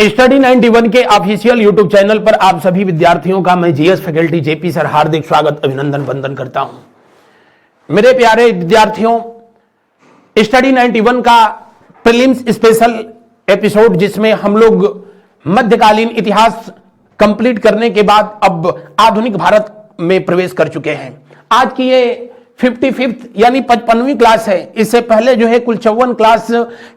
Study 91 के official YouTube channel पर आप सभी विद्यार्थियों का मैं जीएस फैकल्टी जेपी सर हार्दिक स्वागत अभिनंदन वंदन करता हूं। मेरे प्यारे विद्यार्थियों, स्टडी 91 का प्रीलिम्स स्पेशल एपिसोड जिसमें हम लोग मध्यकालीन इतिहास कंप्लीट करने के बाद अब आधुनिक भारत में प्रवेश कर चुके हैं। आज की ये 55th यानी 55वीं क्लास है। इससे पहले जो है कुल 54 क्लास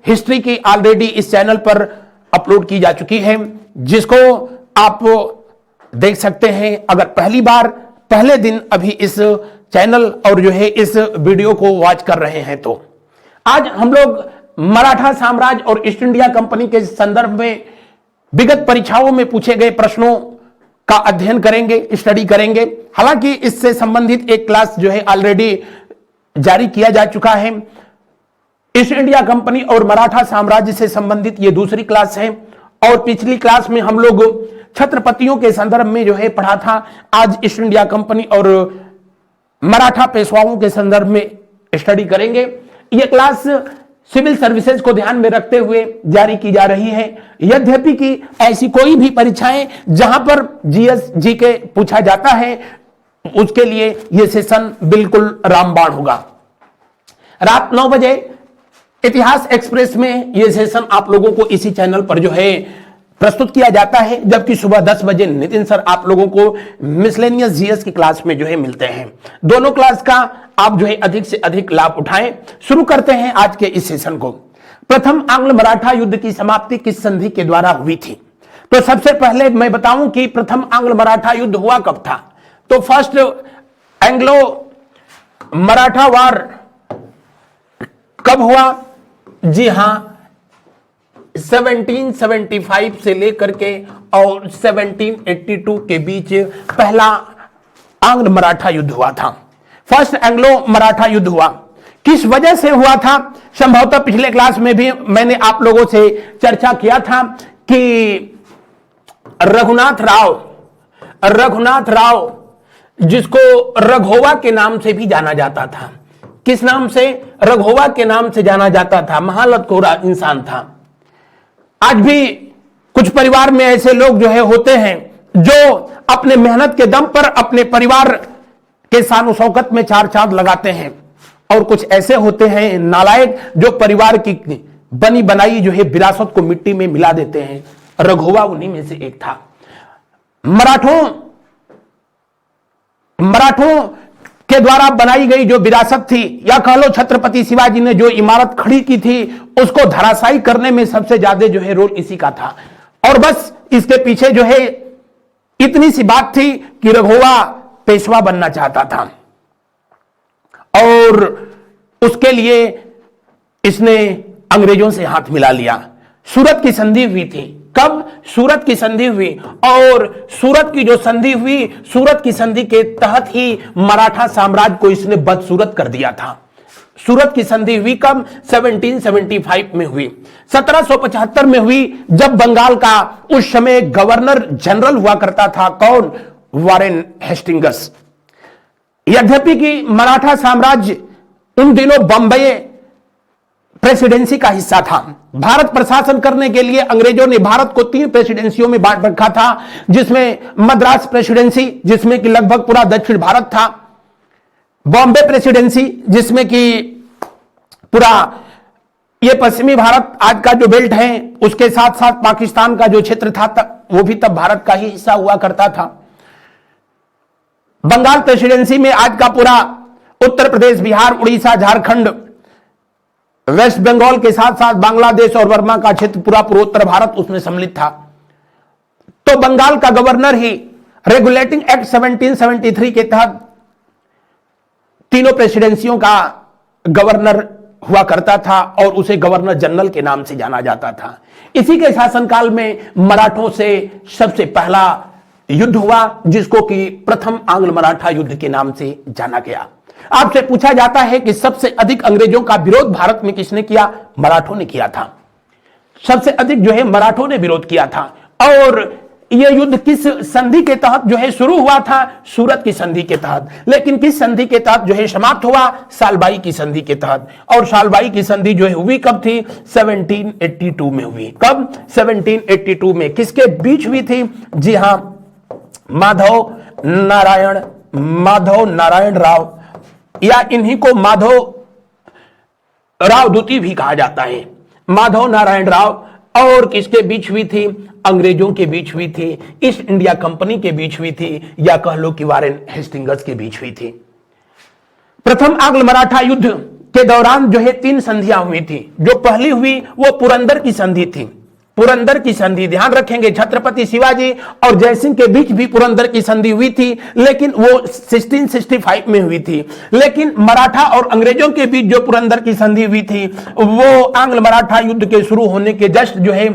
हिस्ट्री की ऑलरेडी इस चैनल पर अपलोड की जा चुकी है, जिसको आप देख सकते हैं अगर पहली बार पहले दिन अभी इस चैनल और जो है इस वीडियो को वॉच कर रहे हैं। तो आज हम लोग मराठा साम्राज्य और ईस्ट इंडिया कंपनी के संदर्भ में विगत परीक्षाओं में पूछे गए प्रश्नों का अध्ययन करेंगे, स्टडी करेंगे। हालांकि इससे संबंधित एक क्लास जो है ऑलरेडी जारी किया जा चुका है। ईस्ट इंडिया कंपनी और मराठा साम्राज्य से संबंधित ये दूसरी क्लास है और पिछली क्लास में हम लोग छत्रपतियों के संदर्भ में जो है पढ़ा था। आज ईस्ट इंडिया कंपनी और मराठा पेशवाओं के संदर्भ में स्टडी करेंगे। यह क्लास सिविल सर्विसेज को ध्यान में रखते हुए जारी की जा रही है। यद्यपि कि ऐसी कोई भी परीक्षाएं जहां पर जीएस जीके पूछा जाता है उसके लिए यह सेशन बिल्कुल रामबाण होगा। रात 9 बजे इतिहास एक्सप्रेस में यह सेशन आप लोगों को इसी चैनल पर जो है प्रस्तुत किया जाता है, जबकि सुबह 10 बजे नितिन सर आप लोगों को मिसलेनियस जीएस की क्लास में जो है मिलते हैं। दोनों क्लास का आप जो है अधिक से अधिक लाभ उठाएं। शुरू करते हैं आज के इस सेशन को। प्रथम आंग्ल मराठा युद्ध की समाप्ति किस संधि के द्वारा हुई थी? तो सबसे पहले मैं बताऊं कि प्रथम आंग्ल मराठा युद्ध हुआ कब था। तो फर्स्ट एंग्लो मराठा वार कब हुआ? जी हां, 1775 से लेकर के और 1782 के बीच पहला आंग्ल मराठा युद्ध हुआ था। फर्स्ट एंग्लो मराठा युद्ध हुआ। किस वजह से हुआ था? संभवतः पिछले क्लास में भी मैंने आप लोगों से चर्चा किया था कि रघुनाथ राव जिसको रघोवा के नाम से भी जाना जाता था। किस नाम से? रघोवा के नाम से जाना जाता था। महालतकोरा इंसान था। आज भी कुछ परिवार में ऐसे लोग जो है होते हैं जो अपने मेहनत के दम पर अपने परिवार के शान शौकत में चार चांद लगाते हैं, और कुछ ऐसे होते हैं नालायक जो परिवार की बनी बनाई जो है विरासत को मिट्टी में मिला देते हैं। रघोवा उन्हीं में से एक था। मराठों के द्वारा बनाई गई जो विरासत थी, या कह लो छत्रपति शिवाजी ने जो इमारत खड़ी की थी, उसको धराशायी करने में सबसे ज्यादा जो है रोल इसी का था। और बस इसके पीछे जो है इतनी सी बात थी कि रघोवा पेशवा बनना चाहता था और उसके लिए इसने अंग्रेजों से हाथ मिला लिया। सूरत की संधि हुई थी। कब? सूरत की संधि हुई, और सूरत की जो संधि हुई, सूरत की संधि के तहत ही मराठा साम्राज्य को इसने बदसूरत कर दिया था। सूरत की संधि हुई कब? 1775 में हुई। 1775 में हुई जब बंगाल का उस समय गवर्नर जनरल हुआ करता था। कौन? Warren Hastings. यद्यपि कि मराठा साम्राज्य उन दिनों बंबई प्रेसिडेंसी का हिस्सा था। भारत प्रशासन करने के लिए अंग्रेजों ने भारत को 3 प्रेसिडेंसियों में बांट रखा था, जिसमें मद्रास प्रेसिडेंसी जिसमें कि लगभग पूरा दक्षिण भारत था, बॉम्बे प्रेसिडेंसी जिसमें कि पूरा ये पश्चिमी भारत आज का जो बेल्ट है, उसके साथ साथ पाकिस्तान का जो क्षेत्र था वो भी तब भारत का ही हिस्सा हुआ करता था। बंगाल प्रेसिडेंसी में आज का पूरा उत्तर प्रदेश, बिहार, उड़ीसा, झारखंड, वेस्ट बंगाल के साथ साथ बांग्लादेश और बर्मा का क्षेत्र, पूरा पूर्वोत्तर भारत उसमें सम्मिलित था। तो बंगाल का गवर्नर ही रेगुलेटिंग एक्ट 1773 के तहत तीनों प्रेसिडेंसियों का गवर्नर हुआ करता था और उसे गवर्नर जनरल के नाम से जाना जाता था। इसी के शासनकाल में मराठों से सबसे पहला युद्ध हुआ, जिसको कि प्रथम आंग्ल मराठा युद्ध के नाम से जाना गया। आपसे पूछा जाता है कि सबसे अधिक अंग्रेजों का विरोध भारत में किसने किया? मराठों ने किया था। सबसे अधिक जो है मराठों ने विरोध किया था। और यह युद्ध किस संधि के तहत जो है शुरू हुआ था? सूरत की संधि के तहत। लेकिन किस संधि के तहत जो है समाप्त हुआ? सालबाई की संधि के तहत। और सालबाई की संधि जो है हुई कब थी? 1782 में हुई। कब? 1782 में। किसके बीच हुई थी? जी हां, माधव नारायण राव, या इन्हीं को माधव राव द्वितीय भी कहा जाता है। माधव नारायण राव और किसके बीच हुई थी? अंग्रेजों के बीच हुई थी, ईस्ट इंडिया कंपनी के बीच हुई थी, या कह लो कि वारेन हेस्टिंग्स के बीच हुई थी। प्रथम आंग्ल मराठा युद्ध के दौरान जो है 3 संधियां हुई थी। जो पहली हुई वो पुरंदर की संधि थी। पुरंदर की संधि, ध्यान रखेंगे, छत्रपति शिवाजी और जयसिंह के बीच भी पुरंदर की संधि हुई थी, लेकिन वो 1665 में हुई थी। लेकिन मराठा और अंग्रेजों के बीच जो पुरंदर की संधि हुई थी वो आंग्ल मराठा युद्ध के शुरू होने के जस्ट जो है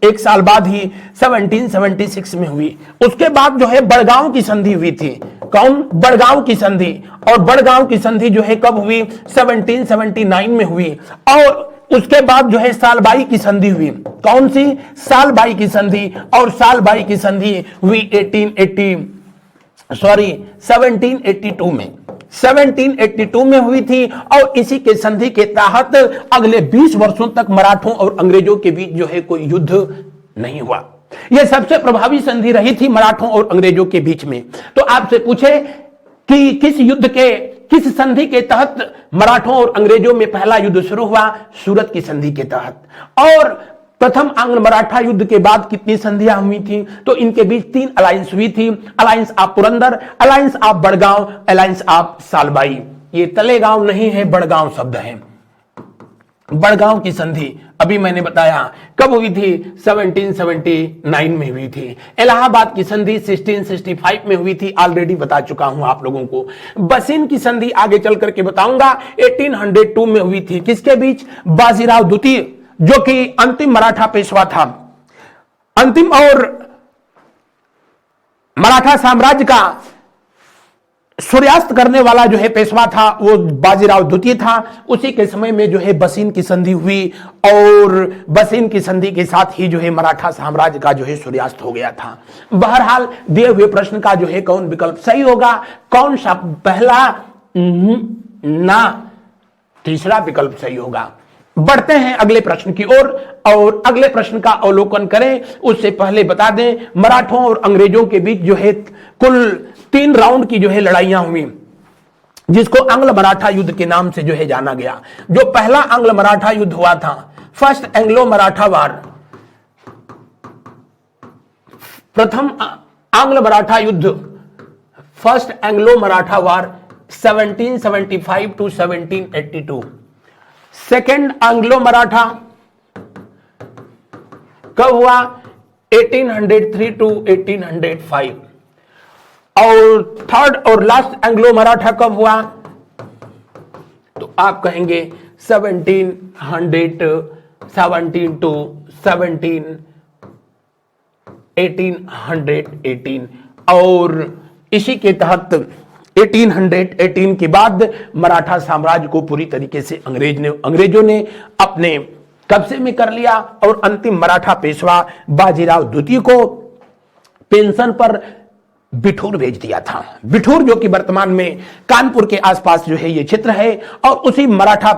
1 साल बाद ही 1776 में हुई। उसके बाद जो है बड़गांव की संधि हुई थी। कौन? बड़गांव की संधि। और बड़गांव की संधि जो है कब हुई? 1779 में हुई। और उसके बाद जो है सालबाई की संधि हुई। कौन सी? सालबाई की संधि। और सालबाई की संधि हुई 1782 में। 1782 में हुई थी। और इसी के संधि के तहत अगले 20 वर्षों तक मराठों और अंग्रेजों के बीच जो है कोई युद्ध नहीं हुआ। यह सबसे प्रभावी संधि रही थी मराठों और अंग्रेजों के बीच में। तो आपसे पूछे कि किस संधि के तहत मराठों और अंग्रेजों में पहला युद्ध शुरू हुआ? सूरत की संधि के तहत। और प्रथम आंग्ल मराठा युद्ध के बाद कितनी संधियां हुई थी? तो इनके बीच 3 अलायंस हुई थी। Alliance of Purandar, alliance of Badgaon, alliance of Salbai. ये तलेगांव नहीं है, बड़गांव शब्द है। बड़गांव की संधि अभी मैंने बताया कब हुई थी? 1779 में हुई थी। इलाहाबाद की संधि 1665 में हुई थी, ऑलरेडी बता चुका हूं आप लोगों को। बसीन की संधि आगे चल करके बताऊंगा, 1802 में हुई थी। किसके बीच? बाजीराव द्वितीय, जो कि अंतिम मराठा पेशवा था, अंतिम और मराठा साम्राज्य का सूर्यास्त करने वाला जो है पेशवा था, वो बाजीराव द्वितीय था। उसी के समय में जो है बसीन की संधि हुई, और बसीन की संधि के साथ ही जो है मराठा साम्राज्य का जो है सूर्यास्त हो गया था। बहरहाल दिए हुए प्रश्न का जो है कौन विकल्प सही होगा? कौन सा? पहला ना, तीसरा विकल्प सही होगा। बढ़ते हैं अगले प्रश्न की ओर, और अगले प्रश्न का अवलोकन करें उससे पहले बता दें, मराठों और अंग्रेजों के बीच जो है कुल 3 राउंड की जो है लड़ाइयां हुई, जिसको आंग्ल मराठा युद्ध के नाम से जो है जाना गया। जो पहला आंग्ल मराठा युद्ध हुआ था, फर्स्ट एंग्लो मराठा वार, प्रथम आंग्ल मराठा युद्ध, first Anglo Maratha war 1775 to 1782। Second Anglo Maratha कब हुआ? 1803 to 1805। और थर्ड और लास्ट एंग्लो मराठा कब हुआ? तो आप कहेंगे 1818 to 1818। और इसी के तहत 1818 के बाद मराठा साम्राज्य को पूरी तरीके से अंग्रेजों ने अपने कब्जे में कर लिया, और अंतिम मराठा पेशवा बाजीराव द्वितीय को पेंशन पर बिठूर भेज दिया था। बिठूर जो कि वर्तमान में कानपुर के आसपास जो है ये क्षेत्र है, और उसी मराठा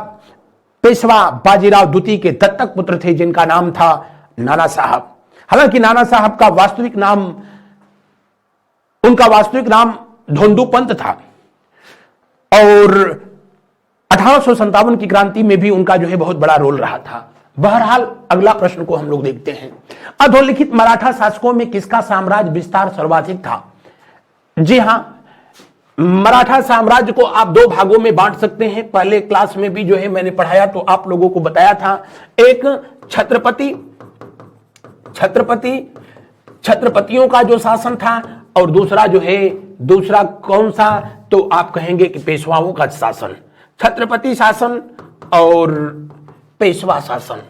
पेशवा बाजीराव द्वितीय के दत्तक पुत्र थे, जिनका नाम था नाना साहब। हालांकि नाना साहब का वास्तविक नाम धोंडू पंत था, और 1857 की क्रांति में भी उनका जो है बहुत बड़ा रोल रहा था। बहरहाल अगला प्रश्न को हम लोग देखते हैं। अधोलिखित मराठा शासकों में किसका साम्राज्य विस्तार सर्वाधिक था? जी हां, मराठा साम्राज्य को आप 2 भागों में बांट सकते हैं। पहले क्लास में भी जो है मैंने पढ़ाया तो आप लोगों को बताया था, एक छत्रपतियों का जो शासन था, और दूसरा कौन सा? तो आप कहेंगे कि पेशवाओं का शासन। छत्रपति शासन और पेशवा शासन।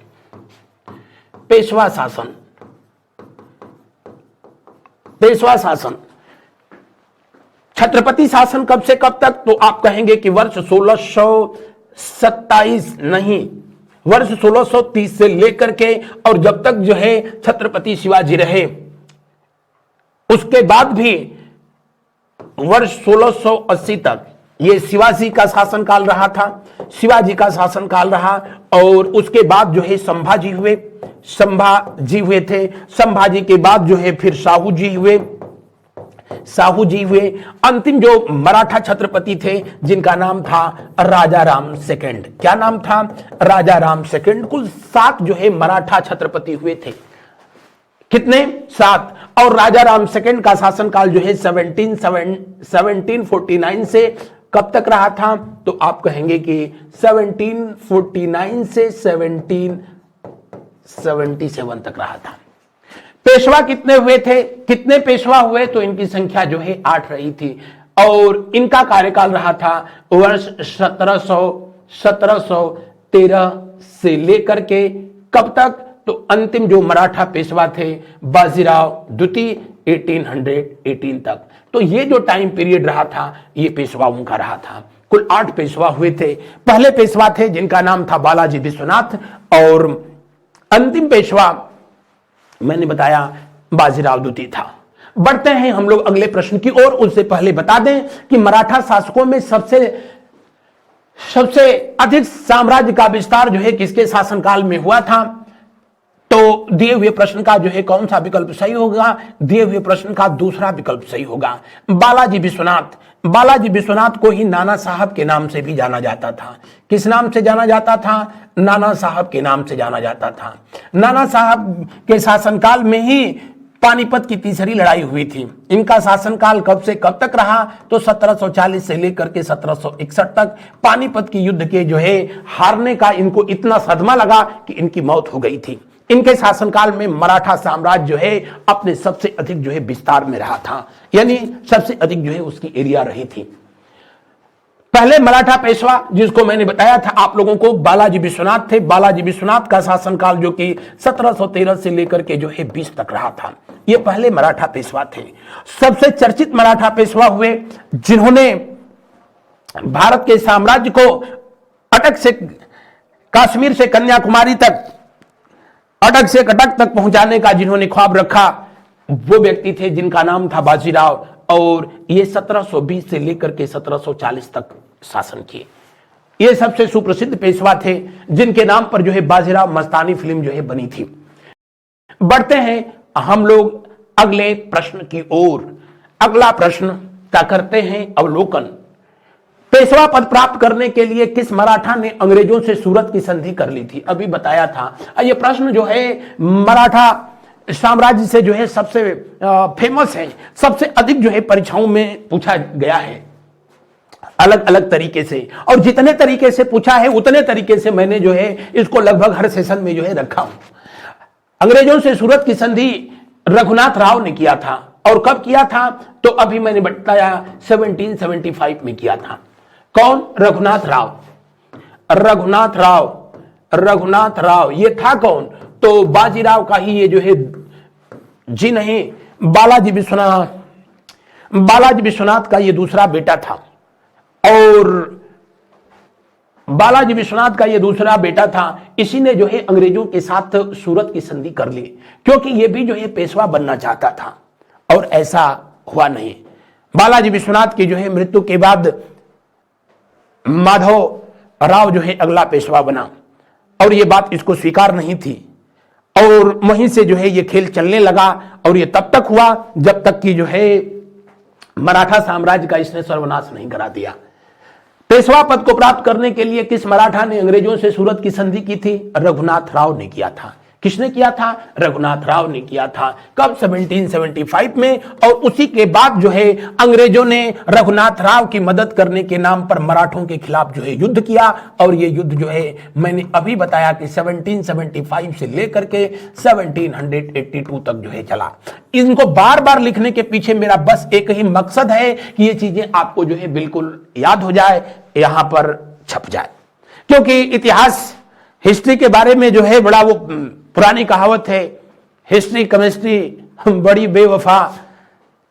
छत्रपति शासन कब से कब तक? तो आप कहेंगे कि वर्ष 1627 नहीं, वर्ष 1630 से लेकर के और जब तक जो है छत्रपति शिवाजी रहे, उसके बाद भी वर्ष 1680 तक ये शिवाजी का शासनकाल रहा था, शिवाजी का शासनकाल रहा। और उसके बाद जो है संभाजी हुए थे। संभाजी के बाद जो है फिर साहू जी हुए। अंतिम जो मराठा छत्रपति थे जिनका नाम था राजा राम सेकंड। क्या नाम था? राजा राम सेकंड। कुल 7 जो है मराठा छत्रपति हुए थे। कितने? 7। और राजा राम सेकंड का शासनकाल जो है 1749 से कब तक रहा था? तो आप कहेंगे कि 1749 से 1777 तक रहा था। पेशवा कितने हुए थे? कितने पेशवा हुए? तो इनकी संख्या जो है 8 रही थी। और इनका कार्यकाल रहा था वर्ष 1713 से लेकर के कब तक? तो अंतिम जो मराठा पेशवा थे बाजीराव द्वितीय 1818 तक। तो ये जो टाइम पीरियड रहा था ये पेशवाओं का रहा था। कुल 8 पेशवा हुए थे। पहले पेशवा थे जिनका नाम था बालाजी विश्वनाथ, और अंतिम पेशवा मैंने बताया बाजीराव द्वितीय था। बढ़ते हैं हम लोग अगले प्रश्न की ओर। उससे पहले बता दें कि मराठा शासकों में सबसे अधिक साम्राज्य का विस्तार जो है किसके शासनकाल में हुआ था? तो दिए हुए प्रश्न का जो है कौन सा विकल्प सही होगा? दिए हुए प्रश्न का दूसरा विकल्प सही होगा, बालाजी विश्वनाथ। बालाजी विश्वनाथ को ही नाना साहब के नाम से भी जाना जाता था। किस नाम से जाना जाता था? नाना साहब के नाम से जाना जाता था। नाना साहब के शासनकाल में ही पानीपत की तीसरी लड़ाई हुई थी। इनका शासनकाल कब से कब तक रहा? तो 1740 से लेकर के 1761 तक। पानीपत की युद्ध के जो है हारने का इनको इतना सदमा लगा कि इनकी मौत हो गई थी। इनके शासनकाल में मराठा साम्राज्य जो है अपने सबसे अधिक जो है विस्तार में रहा था, यानी सबसे अधिक जो है उसकी एरिया रही थी। पहले मराठा पेशवा जिसको मैंने बताया था आप लोगों को बालाजी विश्वनाथ थे। बालाजी विश्वनाथ का शासनकाल जो कि 1713 से लेकर के जो है 20 तक रहा था। ये पहले मराठा पेशवा थे। सबसे चर्चित मराठा पेशवा हुए जिन्होंने भारत के साम्राज्य को अटक से कश्मीर से कन्याकुमारी तक, अटक से कटक तक पहुंचाने का जिन्होंने ख्वाब रखा, वो व्यक्ति थे जिनका नाम था बाजीराव। और ये 1720 से लेकर के 1740 तक शासन किए। ये सबसे सुप्रसिद्ध पेशवा थे जिनके नाम पर जो है बाजीराव मस्तानी फिल्म जो है बनी थी। बढ़ते हैं हम लोग अगले प्रश्न की ओर। अगला प्रश्न क्या करते हैं? अवलोकन। पेशवा पद प्राप्त करने के लिए किस मराठा ने अंग्रेजों से सूरत की संधि कर ली थी? अभी बताया था। ये प्रश्न जो है मराठा साम्राज्य से जो है सबसे फेमस है, सबसे अधिक जो है परीक्षाओं में पूछा गया है अलग अलग तरीके से। और जितने तरीके से पूछा है उतने तरीके से मैंने जो है इसको लगभग हर सेशन में जो है रखा हूं। अंग्रेजों से सूरत की संधि रघुनाथ राव ने किया था। और कब किया था? तो अभी मैंने बताया 1775 में किया था। कौन? रघुनाथ राव। रघुनाथ राव ये था कौन? तो बाजीराव का ही ये जो है, जी नहीं, बालाजी विश्वनाथ का ये दूसरा बेटा था। और बालाजी विश्वनाथ का ये दूसरा बेटा था। इसी ने जो है अंग्रेजों के साथ सूरत की संधि कर ली, क्योंकि ये भी जो है पेशवा बनना चाहता था और ऐसा हुआ नहीं। बालाजी विश्वनाथ की जो है मृत्यु के बाद माधव राव जो है अगला पेशवा बना, और ये बात इसको स्वीकार नहीं थी। और वहीं से जो है ये खेल चलने लगा। और ये तब तक हुआ जब तक कि जो है मराठा साम्राज्य का इसने सर्वनाश नहीं करा दिया। पेशवा पद को प्राप्त करने के लिए किस मराठा ने अंग्रेजों से सूरत की संधि की थी? रघुनाथ राव ने किया था। किसने किया था? रघुनाथ राव ने किया था। कब? 1775 में। और उसी के बाद जो है अंग्रेजों ने रघुनाथ राव की मदद करने के नाम पर मराठों के खिलाफ जो है युद्ध किया। और ये युद्ध जो है मैंने अभी बताया कि 1775 से लेकर के 1782 तक जो है चला। इनको बार बार लिखने के पीछे मेरा बस एक ही मकसद है कि ये चीजें आपको जो है बिल्कुल याद हो जाए, यहां पर छप जाए। क्योंकि इतिहास, हिस्ट्री के बारे में जो है बड़ा वो पुरानी कहावत है, हिस्ट्री केमिस्ट्री बड़ी बेवफा,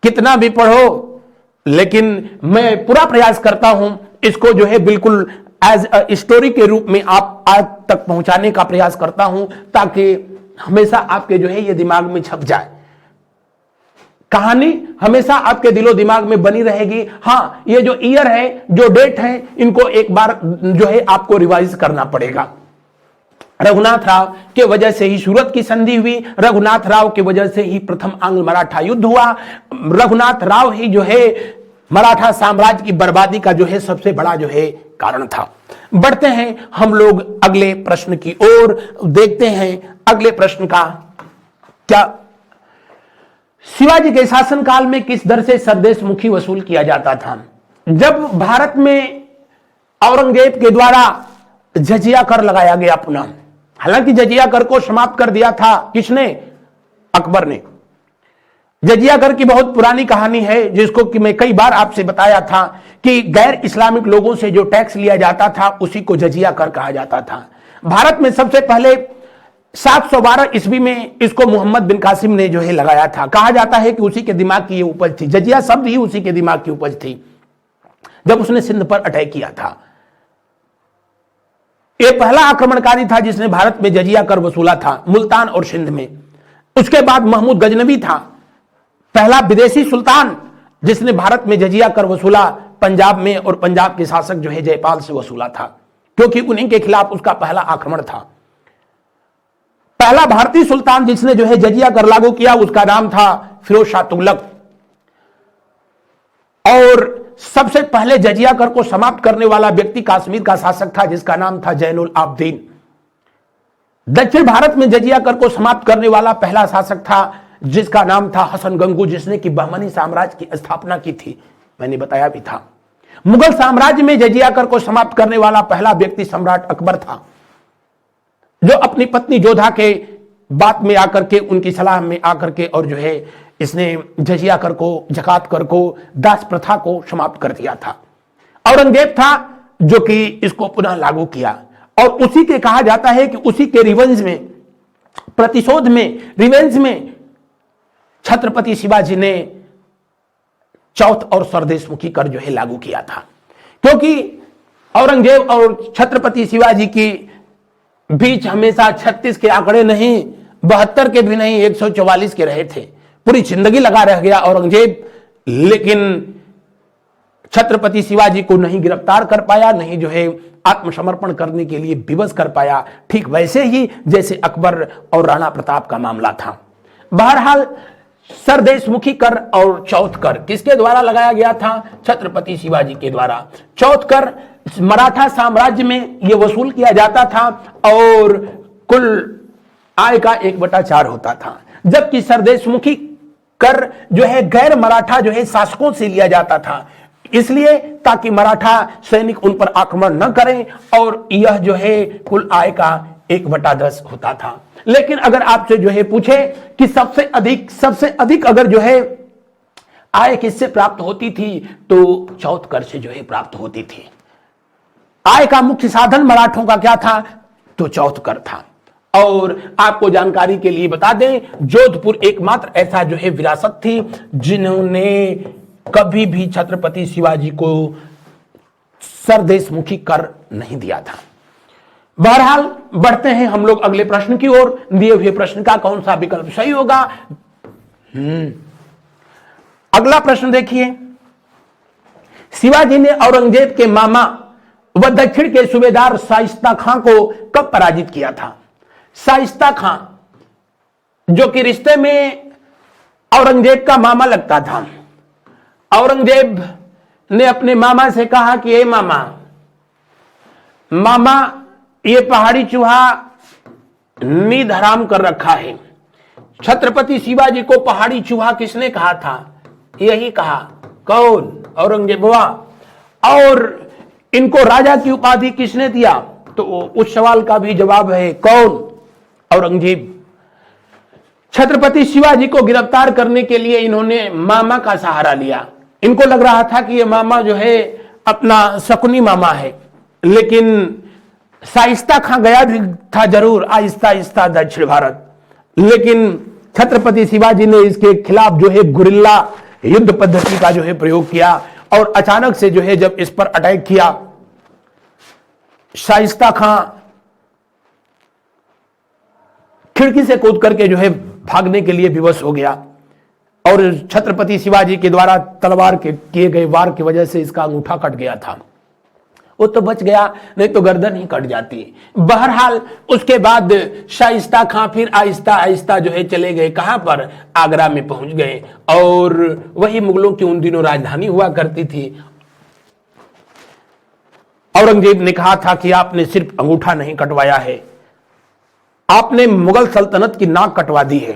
कितना भी पढ़ो। लेकिन मैं पूरा प्रयास करता हूं इसको जो है बिल्कुल एज अ स्टोरी के रूप में आप आज तक पहुंचाने का प्रयास करता हूं, ताकि हमेशा आपके जो है ये दिमाग में छप जाए। कहानी हमेशा आपके दिलो दिमाग में बनी रहेगी। हाँ, ये जो ईयर है, जो डेट है, इनको एक बार जो है आपको रिवाइज करना पड़ेगा। रघुनाथ राव के वजह से ही सूरत की संधि हुई, रघुनाथ राव की वजह से ही प्रथम आंग्ल मराठा युद्ध हुआ, रघुनाथ राव ही जो है मराठा साम्राज्य की बर्बादी का जो है सबसे बड़ा जो है कारण था। बढ़ते हैं हम लोग अगले प्रश्न की ओर, देखते हैं अगले प्रश्न का क्या। शिवाजी के शासनकाल में किस दर से सरदेश मुखी वसूल किया जाता था? जब भारत में औरंगजेब के द्वारा जजिया कर लगाया गया पुनः, हालांकि जजिया कर को समाप्त कर दिया था किसने? अकबर ने। जजिया कर की बहुत पुरानी कहानी है, जिसको कि मैं कई बार आपसे बताया था कि गैर इस्लामिक लोगों से जो टैक्स लिया जाता था उसी को जजिया कर कहा जाता था। भारत में सबसे पहले 712 ईस्वी में इसको मोहम्मद बिन कासिम ने जो है लगाया था। कहा जाता है कि उसी के दिमाग की ये उपज थी, जजिया शब्द ही उसी के दिमाग की उपज थी जब उसने सिंध पर अटैक किया था। यह पहला आक्रमणकारी था जिसने भारत में जजिया कर वसूला था, मुल्तान और सिंध में। उसके बाद महमूद गजनवी था, पहला विदेशी सुल्तान जिसने भारत में जजिया कर वसूला पंजाब में, और पंजाब के शासक जो है जयपाल से वसूला था, क्योंकि उन्हीं के खिलाफ उसका पहला आक्रमण था। पहला भारतीय सुल्तान जिसने जो है जजिया कर लागू किया उसका नाम था फिरोज शाह तुगलक, और सबसे पहले जजिया कर को समाप्त करने वाला व्यक्ति कश्मीर का शासक था जिसका नाम था जैनुल आबदीन। दक्षिण भारत में जजिया कर को समाप्त करने वाला पहला शासक था जिसका नाम था हसन गंगू, जिसने कि बहमनी साम्राज्य की स्थापना की थी, मैंने बताया भी था। मुगल साम्राज्य में जजिया कर को समाप्त करने वाला पहला व्यक्ति सम्राट अकबर था, जो अपनी पत्नी जोधा के बात में आकर के, उनकी सलाह में आकर के, और जो है इसने जजिया कर को, जकात कर को, दास प्रथा को समाप्त कर दिया था। औरंगजेब था जो कि इसको पुनः लागू किया, और उसी के कहा जाता है कि उसी के रिवेंज में, प्रतिशोध में, रिवेंज में छत्रपति शिवाजी ने चौथ और सरदेशमुखी कर जो है लागू किया था। क्योंकि औरंगजेब और छत्रपति शिवाजी की बीच हमेशा 36 के आंकड़े नहीं, 72 के भी नहीं, 144 के रहे थे। पूरी जिंदगी लगा रह गया औरंगजेब, लेकिन छत्रपति शिवाजी को नहीं गिरफ्तार कर पाया, नहीं जो है आत्मसमर्पण करने के लिए विवश कर पाया, ठीक वैसे ही जैसे अकबर और राणा प्रताप का मामला था। बहरहाल सरदेशमुखी कर और चौथ कर किसके द्वारा लगाया गया था? छत्रपति शिवाजी के द्वारा। चौथ कर मराठा साम्राज्य में यह वसूल किया जाता था और कुल आय का 1/4 होता था, जबकि सरदेशमुखी कर जो है गैर मराठा जो है शासकों से लिया जाता था, इसलिए ताकि मराठा सैनिक उन पर आक्रमण न करें, और यह जो है कुल आय का 1/10 होता था। लेकिन अगर आपसे जो है पूछे कि सबसे अधिक अगर जो है आय किससे प्राप्त होती थी, तो चौथ कर से जो है प्राप्त होती थी। आय का मुख्य साधन मराठों का क्या था? तो चौथ कर था। और आपको जानकारी के लिए बता दें, जोधपुर एकमात्र ऐसा जो है विरासत थी जिन्होंने कभी भी छत्रपति शिवाजी को सरदेशमुखी कर नहीं दिया था। बहरहाल बढ़ते हैं हम लोग अगले प्रश्न की ओर। दिए हुए प्रश्न का कौन सा विकल्प सही होगा? अगला प्रश्न देखिए, शिवाजी ने औरंगजेब के मामा व दक्षिण के सूबेदार शाइस्ता खां को कब पराजित किया था? शाइस्ता खां जो कि रिश्ते में औरंगजेब का मामा लगता था। औरंगजेब ने अपने मामा से कहा कि ए मामा ये पहाड़ी चूहा नींद हराम कर रखा है। छत्रपति शिवाजी को पहाड़ी चूहा किसने कहा था? यही कहा। कौन? औरंगजेब। और इनको राजा की उपाधि किसने दिया? तो उस सवाल का भी जवाब है कौन? औरंगजेब। छत्रपति शिवाजी को गिरफ्तार करने के लिए इन्होंने मामा का सहारा लिया। इनको लग रहा था कि ये मामा जो है अपना शकुनी मामा है, लेकिन शाइस्ता खां गया भी था जरूर आहिस्ता आहिस्ता दक्षिण भारत, लेकिन छत्रपति शिवाजी ने इसके खिलाफ जो है गुरिल्ला युद्ध पद्धति का जो है प्रयोग किया, और अचानक से जो है जब इस पर अटैक किया, शाइस्ता खां खिड़की से कूद करके जो है भागने के लिए विवश हो गया। और छत्रपति शिवाजी के द्वारा तलवार के किए गए वार की वजह से इसका अंगूठा कट गया था। वो तो बच गया, नहीं तो गर्दन ही कट जाती। बहरहाल उसके बाद शाइस्ता खां फिर आहिस्ता आहिस्ता जो है चले गए, कहां पर, आगरा में पहुंच गए। और वही मुगलों की उन दिनों राजधानी हुआ करती थी। औरंगजेब ने कहा था कि आपने सिर्फ अंगूठा नहीं कटवाया है, आपने मुगल सल्तनत की नाक कटवा दी है।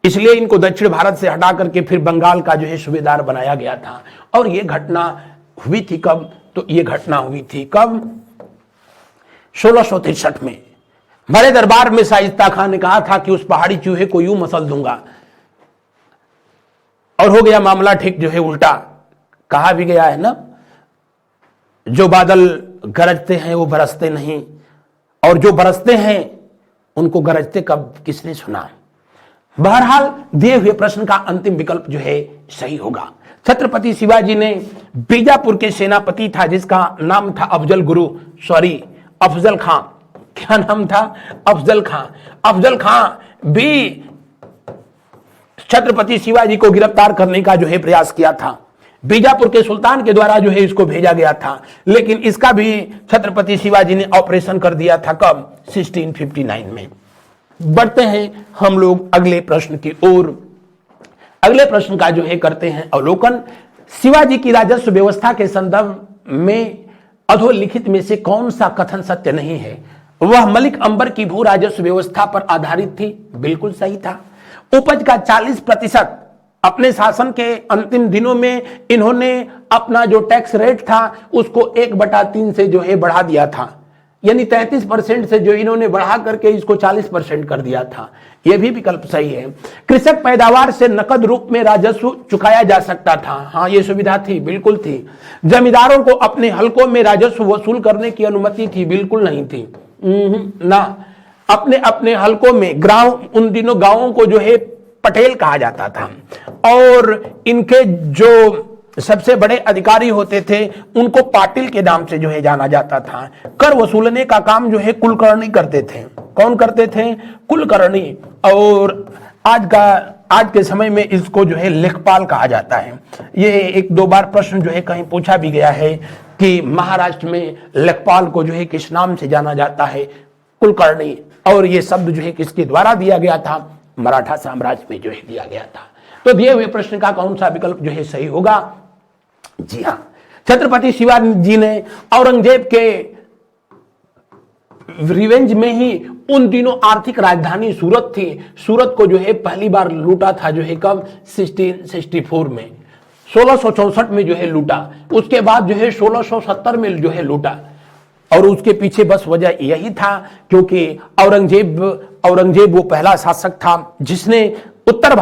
इसलिए इनको दक्षिण भारत से हटा करके फिर बंगाल का जो है सूबेदार बनाया गया था। और यह घटना हुई थी कब, तो यह घटना हुई थी कब, 1663 में। बड़े दरबार में शाइस्ता खां ने कहा था कि उस पहाड़ी चूहे को यूं मसल दूंगा, और हो गया मामला ठीक जो है उल्टा। कहा भी गया है ना, जो बादल गरजते हैं वो बरसते नहीं, और जो बरसते हैं उनको गरजते कब किसने सुना। बहरहाल दिए हुए प्रश्न का अंतिम विकल्प जो है सही होगा। छत्रपति शिवाजी ने बीजापुर के सेनापति था जिसका नाम था अफजल खां। क्या नाम था? अफजल खां। अफजल खां भी छत्रपति शिवाजी को गिरफ्तार करने का जो है प्रयास किया था। बीजापुर के सुल्तान के द्वारा जो है इसको भेजा गया था, लेकिन इसका भी छत्रपति शिवाजी ने ऑपरेशन कर दिया था। कब? 1659 में। बढ़ते हैं हम लोग अगले प्रश्न की ओर। अगले प्रश्न का जो है करते हैं अवलोकन। शिवाजी की राजस्व व्यवस्था के संदर्भ में अधोलिखित में से कौन सा कथन सत्य नहीं है? वह मलिक अंबर की भू राजस्व व्यवस्था पर आधारित थी। बिल्कुल सही था। उपज का 40% अपने शासन के अंतिम दिनों में इन्होंने अपना जो टैक्स रेट था उसको 1/3 से जो है बढ़ा दिया था, यानी 33% से जो इन्होंने बढ़ा करके इसको 40% कर दिया था। यह भी विकल्प सही है। कृषक पैदावार से नकद रूप में राजस्व चुकाया जा सकता था। हाँ, यह सुविधा थी, बिल्कुल थी। जमींदारों को अपने हलकों में राजस्व वसूल करने की अनुमति थी? बिल्कुल नहीं थी ना। अपने अपने हलकों में उन दिनों गांवों को जो है पटेल कहा जाता था, और इनके जो सबसे बड़े अधिकारी होते थे उनको पाटिल के नाम से जो है जाना जाता था। कर वसूलने का काम जो है कुलकर्णी करते थे। कौन करते थे? कुलकर्णी। और आज के समय में इसको जो है लेखपाल कहा जाता है। ये 1-2 बार प्रश्न जो है कहीं पूछा भी गया है कि महाराष्ट्र में लेखपाल को जो है किस नाम से जाना जाता है? कुलकर्णी। और ये शब्द जो है किसके द्वारा दिया गया था? मराठा साम्राज्य में जो है दिया गया था। तो दिए हुए प्रश्न का कौन सा विकल्प जो है सही होगा? जी हां, छत्रपति शिवाजी ने औरंगजेब के रिवेंज में ही उन दिनों आर्थिक राजधानी सूरत थी, सूरत को जो है पहली बार लूटा था। जो है कब? 1664 में। 1664 में जो है लूटा। उसके बाद जो है 1670 में जो है लूटा। और उसके पीछे बस वजह यही था क्योंकि औरंगजेब वो पहला शासक था जिसने उत्तर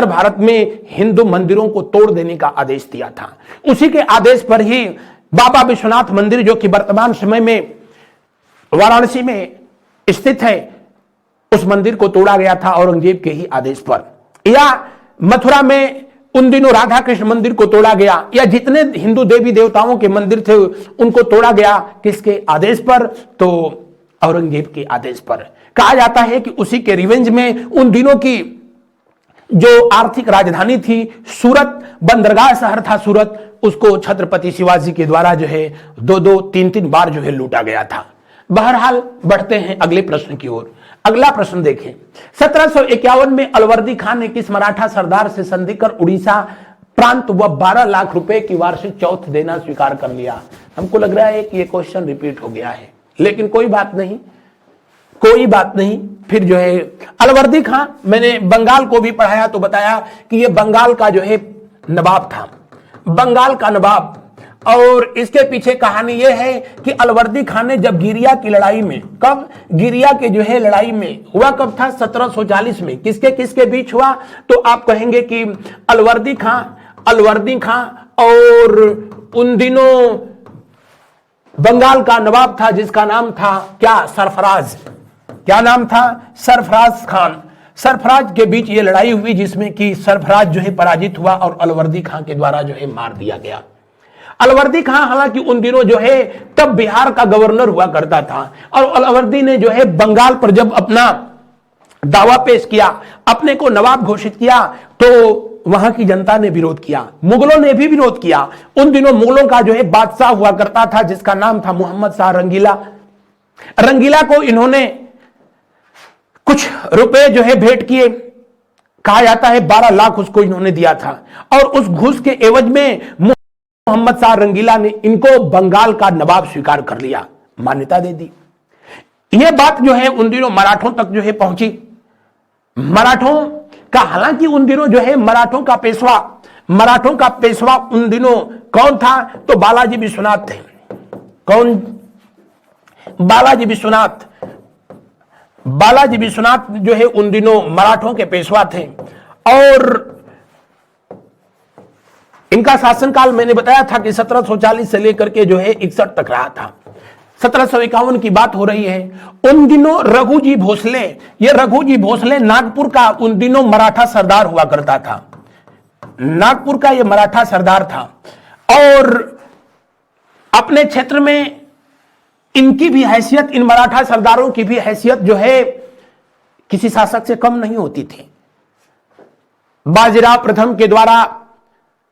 भारत में हिंदू मंदिरों को तोड़ देने का आदेश दिया था। उसी के आदेश पर ही बाबा विश्वनाथ मंदिर, जो कि वर्तमान समय में वाराणसी में स्थित है, उस मंदिर को तोड़ा गया था औरंगजेब के ही आदेश पर। या मथुरा में उन दिनों राधा कृष्ण मंदिर को तोड़ा गया, या जितने हिंदू देवी देवताओं के मंदिर थे उनको तोड़ा गया। किसके आदेश पर? तो औरंगजेब के आदेश पर। कहा जाता है कि उसी के रिवेंज में उन दिनों की जो आर्थिक राजधानी थी सूरत, बंदरगाह शहर था सूरत, उसको छत्रपति शिवाजी के द्वारा जो है 2-2, 3-3 बार जो है लूटा गया था। बहरहाल बढ़ते हैं अगले प्रश्न की ओर। अगला प्रश्न देखें। 1751 में अलवर्दी खान ने किस मराठा सरदार से संधि कर उड़ीसा प्रांत व 12 लाख रुपए की वार्षिक चौथ देना स्वीकार कर लिया? हमको लग रहा है कि यह क्वेश्चन रिपीट हो गया है, लेकिन कोई बात नहीं। फिर जो है अलवर्दी खां, मैंने बंगाल को भी पढ़ाया तो बताया कि यह बंगाल का जो है नवाब था, बंगाल का नवाब। और इसके पीछे कहानी यह है कि अलवर्दी खान ने जब गिरिया की लड़ाई में, कब? गिरिया के जो है लड़ाई में हुआ कब था? 1740 में। किसके किसके बीच हुआ? तो आप कहेंगे कि अलवर्दी खां और उन दिनों बंगाल का नवाब था जिसका नाम था क्या? सरफराज। क्या नाम था? सरफराज खान। सरफराज के बीच ये लड़ाई हुई जिसमें कि सरफराज जो है पराजित हुआ और अलवर्दी खां के द्वारा जो है मार दिया गया। अलवर्दी खां हालांकि उन दिनों जो है तब बिहार का गवर्नर हुआ करता था, और अलवर्दी ने जो है बंगाल पर जब अपना दावा पेश किया, अपने को नवाब घोषित किया, तो वहां की जनता ने विरोध किया, मुगलों ने भी विरोध किया। उन दिनों मुगलों का जो है बादशाह हुआ करता था जिसका नाम था मोहम्मद शाह रंगीला। रंगीला को इन्होंने कुछ रुपए जो है भेंट किए, कहा जाता है 12 लाख उसको इन्होंने दिया था, और उस घूस के एवज में मोहम्मद शाह रंगीला ने इनको बंगाल का नवाब स्वीकार कर लिया, मान्यता दे दी। यह बात जो है उन दिनों मराठों तक जो है पहुंची। मराठों का, हालांकि उन दिनों जो है मराठों का पेशवा उन दिनों कौन था, तो बालाजी विश्वनाथ थे। कौन? बालाजी विश्वनाथ जो है उन दिनों मराठों के पेशवा थे, और इनका शासनकाल मैंने बताया था कि 1740 से लेकर के जो है 61 तक रहा था। 1751 की बात हो रही है। उन दिनों रघुजी भोसले नागपुर का उन दिनों मराठा सरदार हुआ करता था। नागपुर का यह मराठा सरदार था, और अपने क्षेत्र में इनकी भी हैसियत, इन मराठा सरदारों की भी हैसियत जो है किसी शासक से कम नहीं होती थी। बाजीराव प्रथम के द्वारा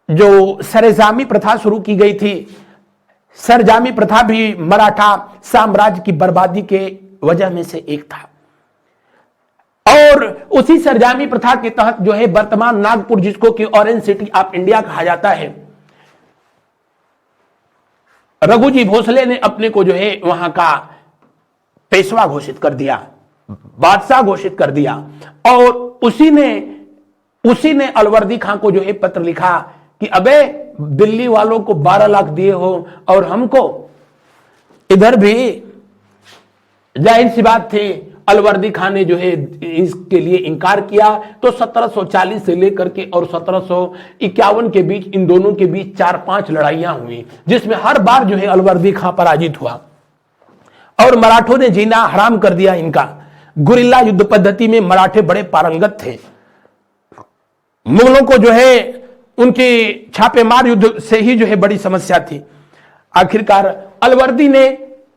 जो सरजामी प्रथा शुरू की गई थी, सरजामी प्रथा भी मराठा साम्राज्य की बर्बादी के वजह में से एक था, और उसी सरजामी प्रथा के तहत जो है वर्तमान नागपुर, जिसको कि ऑरेंज सिटी ऑफ इंडिया कहा जाता है, रघुजी भोसले ने अपने को जो है वहां का पेशवा घोषित कर दिया, बादशाह घोषित कर दिया, और उसी ने अलवर्दी खां को जो है पत्र लिखा कि अबे दिल्ली वालों को 12 लाख दिए हो और हमको इधर भी, जाहिर सी बात थी अलवर्दी खान ने जो है इसके लिए इंकार किया। तो 1740 से लेकर के और 1751 के बीच, इन दोनों के बीच 4-5 लड़ाइयां हुई, जिसमें हर बार जो है अलवर्दी खां पराजित हुआ, और मराठों ने जीना हराम कर दिया इनका। गुरिल्ला युद्ध पद्धति में मराठे बड़े पारंगत थे। मुगलों को जो है उनकी छापेमार युद्ध से ही जो है बड़ी समस्या थी। आखिरकार अलवर्दी ने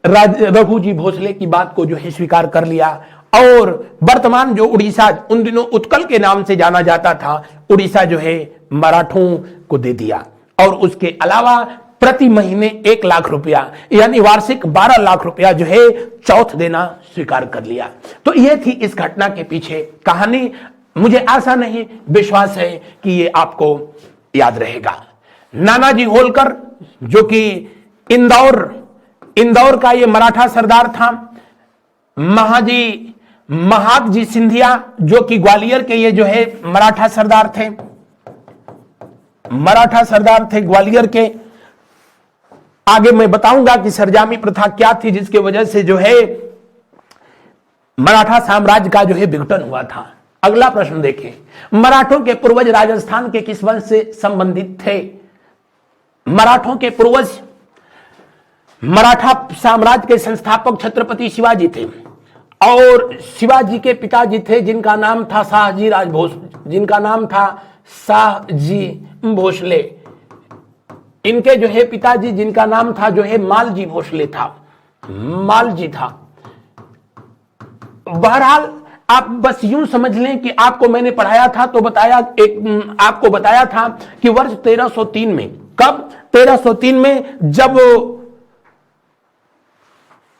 रघुजी भोसले की बात को जो है स्वीकार कर लिया, और वर्तमान जो उड़ीसा, उन दिनों उत्कल के नाम से जाना जाता था, उड़ीसा जो है मराठों को दे दिया। और उसके अलावा प्रति महीने 1 लाख रुपया, यानी वार्षिक 12 लाख रुपया जो है चौथ देना स्वीकार कर लिया। तो यह थी इस घटना के पीछे कहानी। मुझे आशा नहीं, विश्वास है कि ये आपको याद रहेगा। नानाजी होलकर, जो कि इंदौर का ये मराठा सरदार था। महादजी सिंधिया, जो कि ग्वालियर के ये जो है मराठा सरदार थे ग्वालियर के। आगे मैं बताऊंगा कि सरजामी प्रथा क्या थी, जिसकी वजह से जो है मराठा साम्राज्य का जो है विघटन हुआ था। अगला प्रश्न देखें, मराठों के पूर्वज राजस्थान के किस वंश से संबंधित थे? मराठों के पूर्वज मराठा साम्राज्य के संस्थापक छत्रपति शिवाजी थे, और शिवाजी के पिताजी थे जिनका नाम था शाहजी भोसले। इनके जो है पिताजी, जिनका नाम था जो है मालजी भोसले था, मालजी था। बहरहाल आप बस यूं समझ लें कि आपको मैंने पढ़ाया था तो आपको बताया था कि वर्ष 1303 में, कब? 1303 में, जब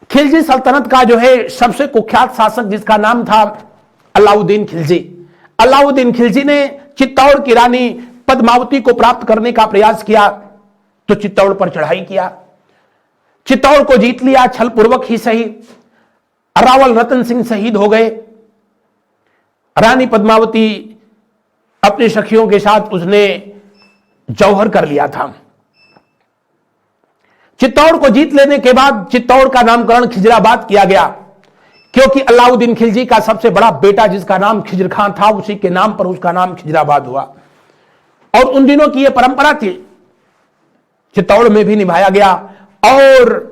खिलजी सल्तनत का जो है सबसे कुख्यात शासक, जिसका नाम था अलाउद्दीन खिलजी ने चित्तौड़ की रानी पद्मावती को प्राप्त करने का प्रयास किया, तो चित्तौड़ पर चढ़ाई किया, चित्तौड़ को जीत लिया, छलपूर्वक ही सही। रावल रतन सिंह शहीद हो गए। रानी पद्मावती अपनी सखियों के साथ उसने जौहर कर लिया था। चित्तौड़ को जीत लेने के बाद चित्तौड़ का नामकरण खिजराबाद किया गया, क्योंकि अलाउद्दीन खिलजी का सबसे बड़ा बेटा, जिसका नाम खिजर खां था, उसी के नाम पर उसका नाम खिजराबाद हुआ। और उन दिनों की यह परंपरा थी, चित्तौड़ में भी निभाया गया, और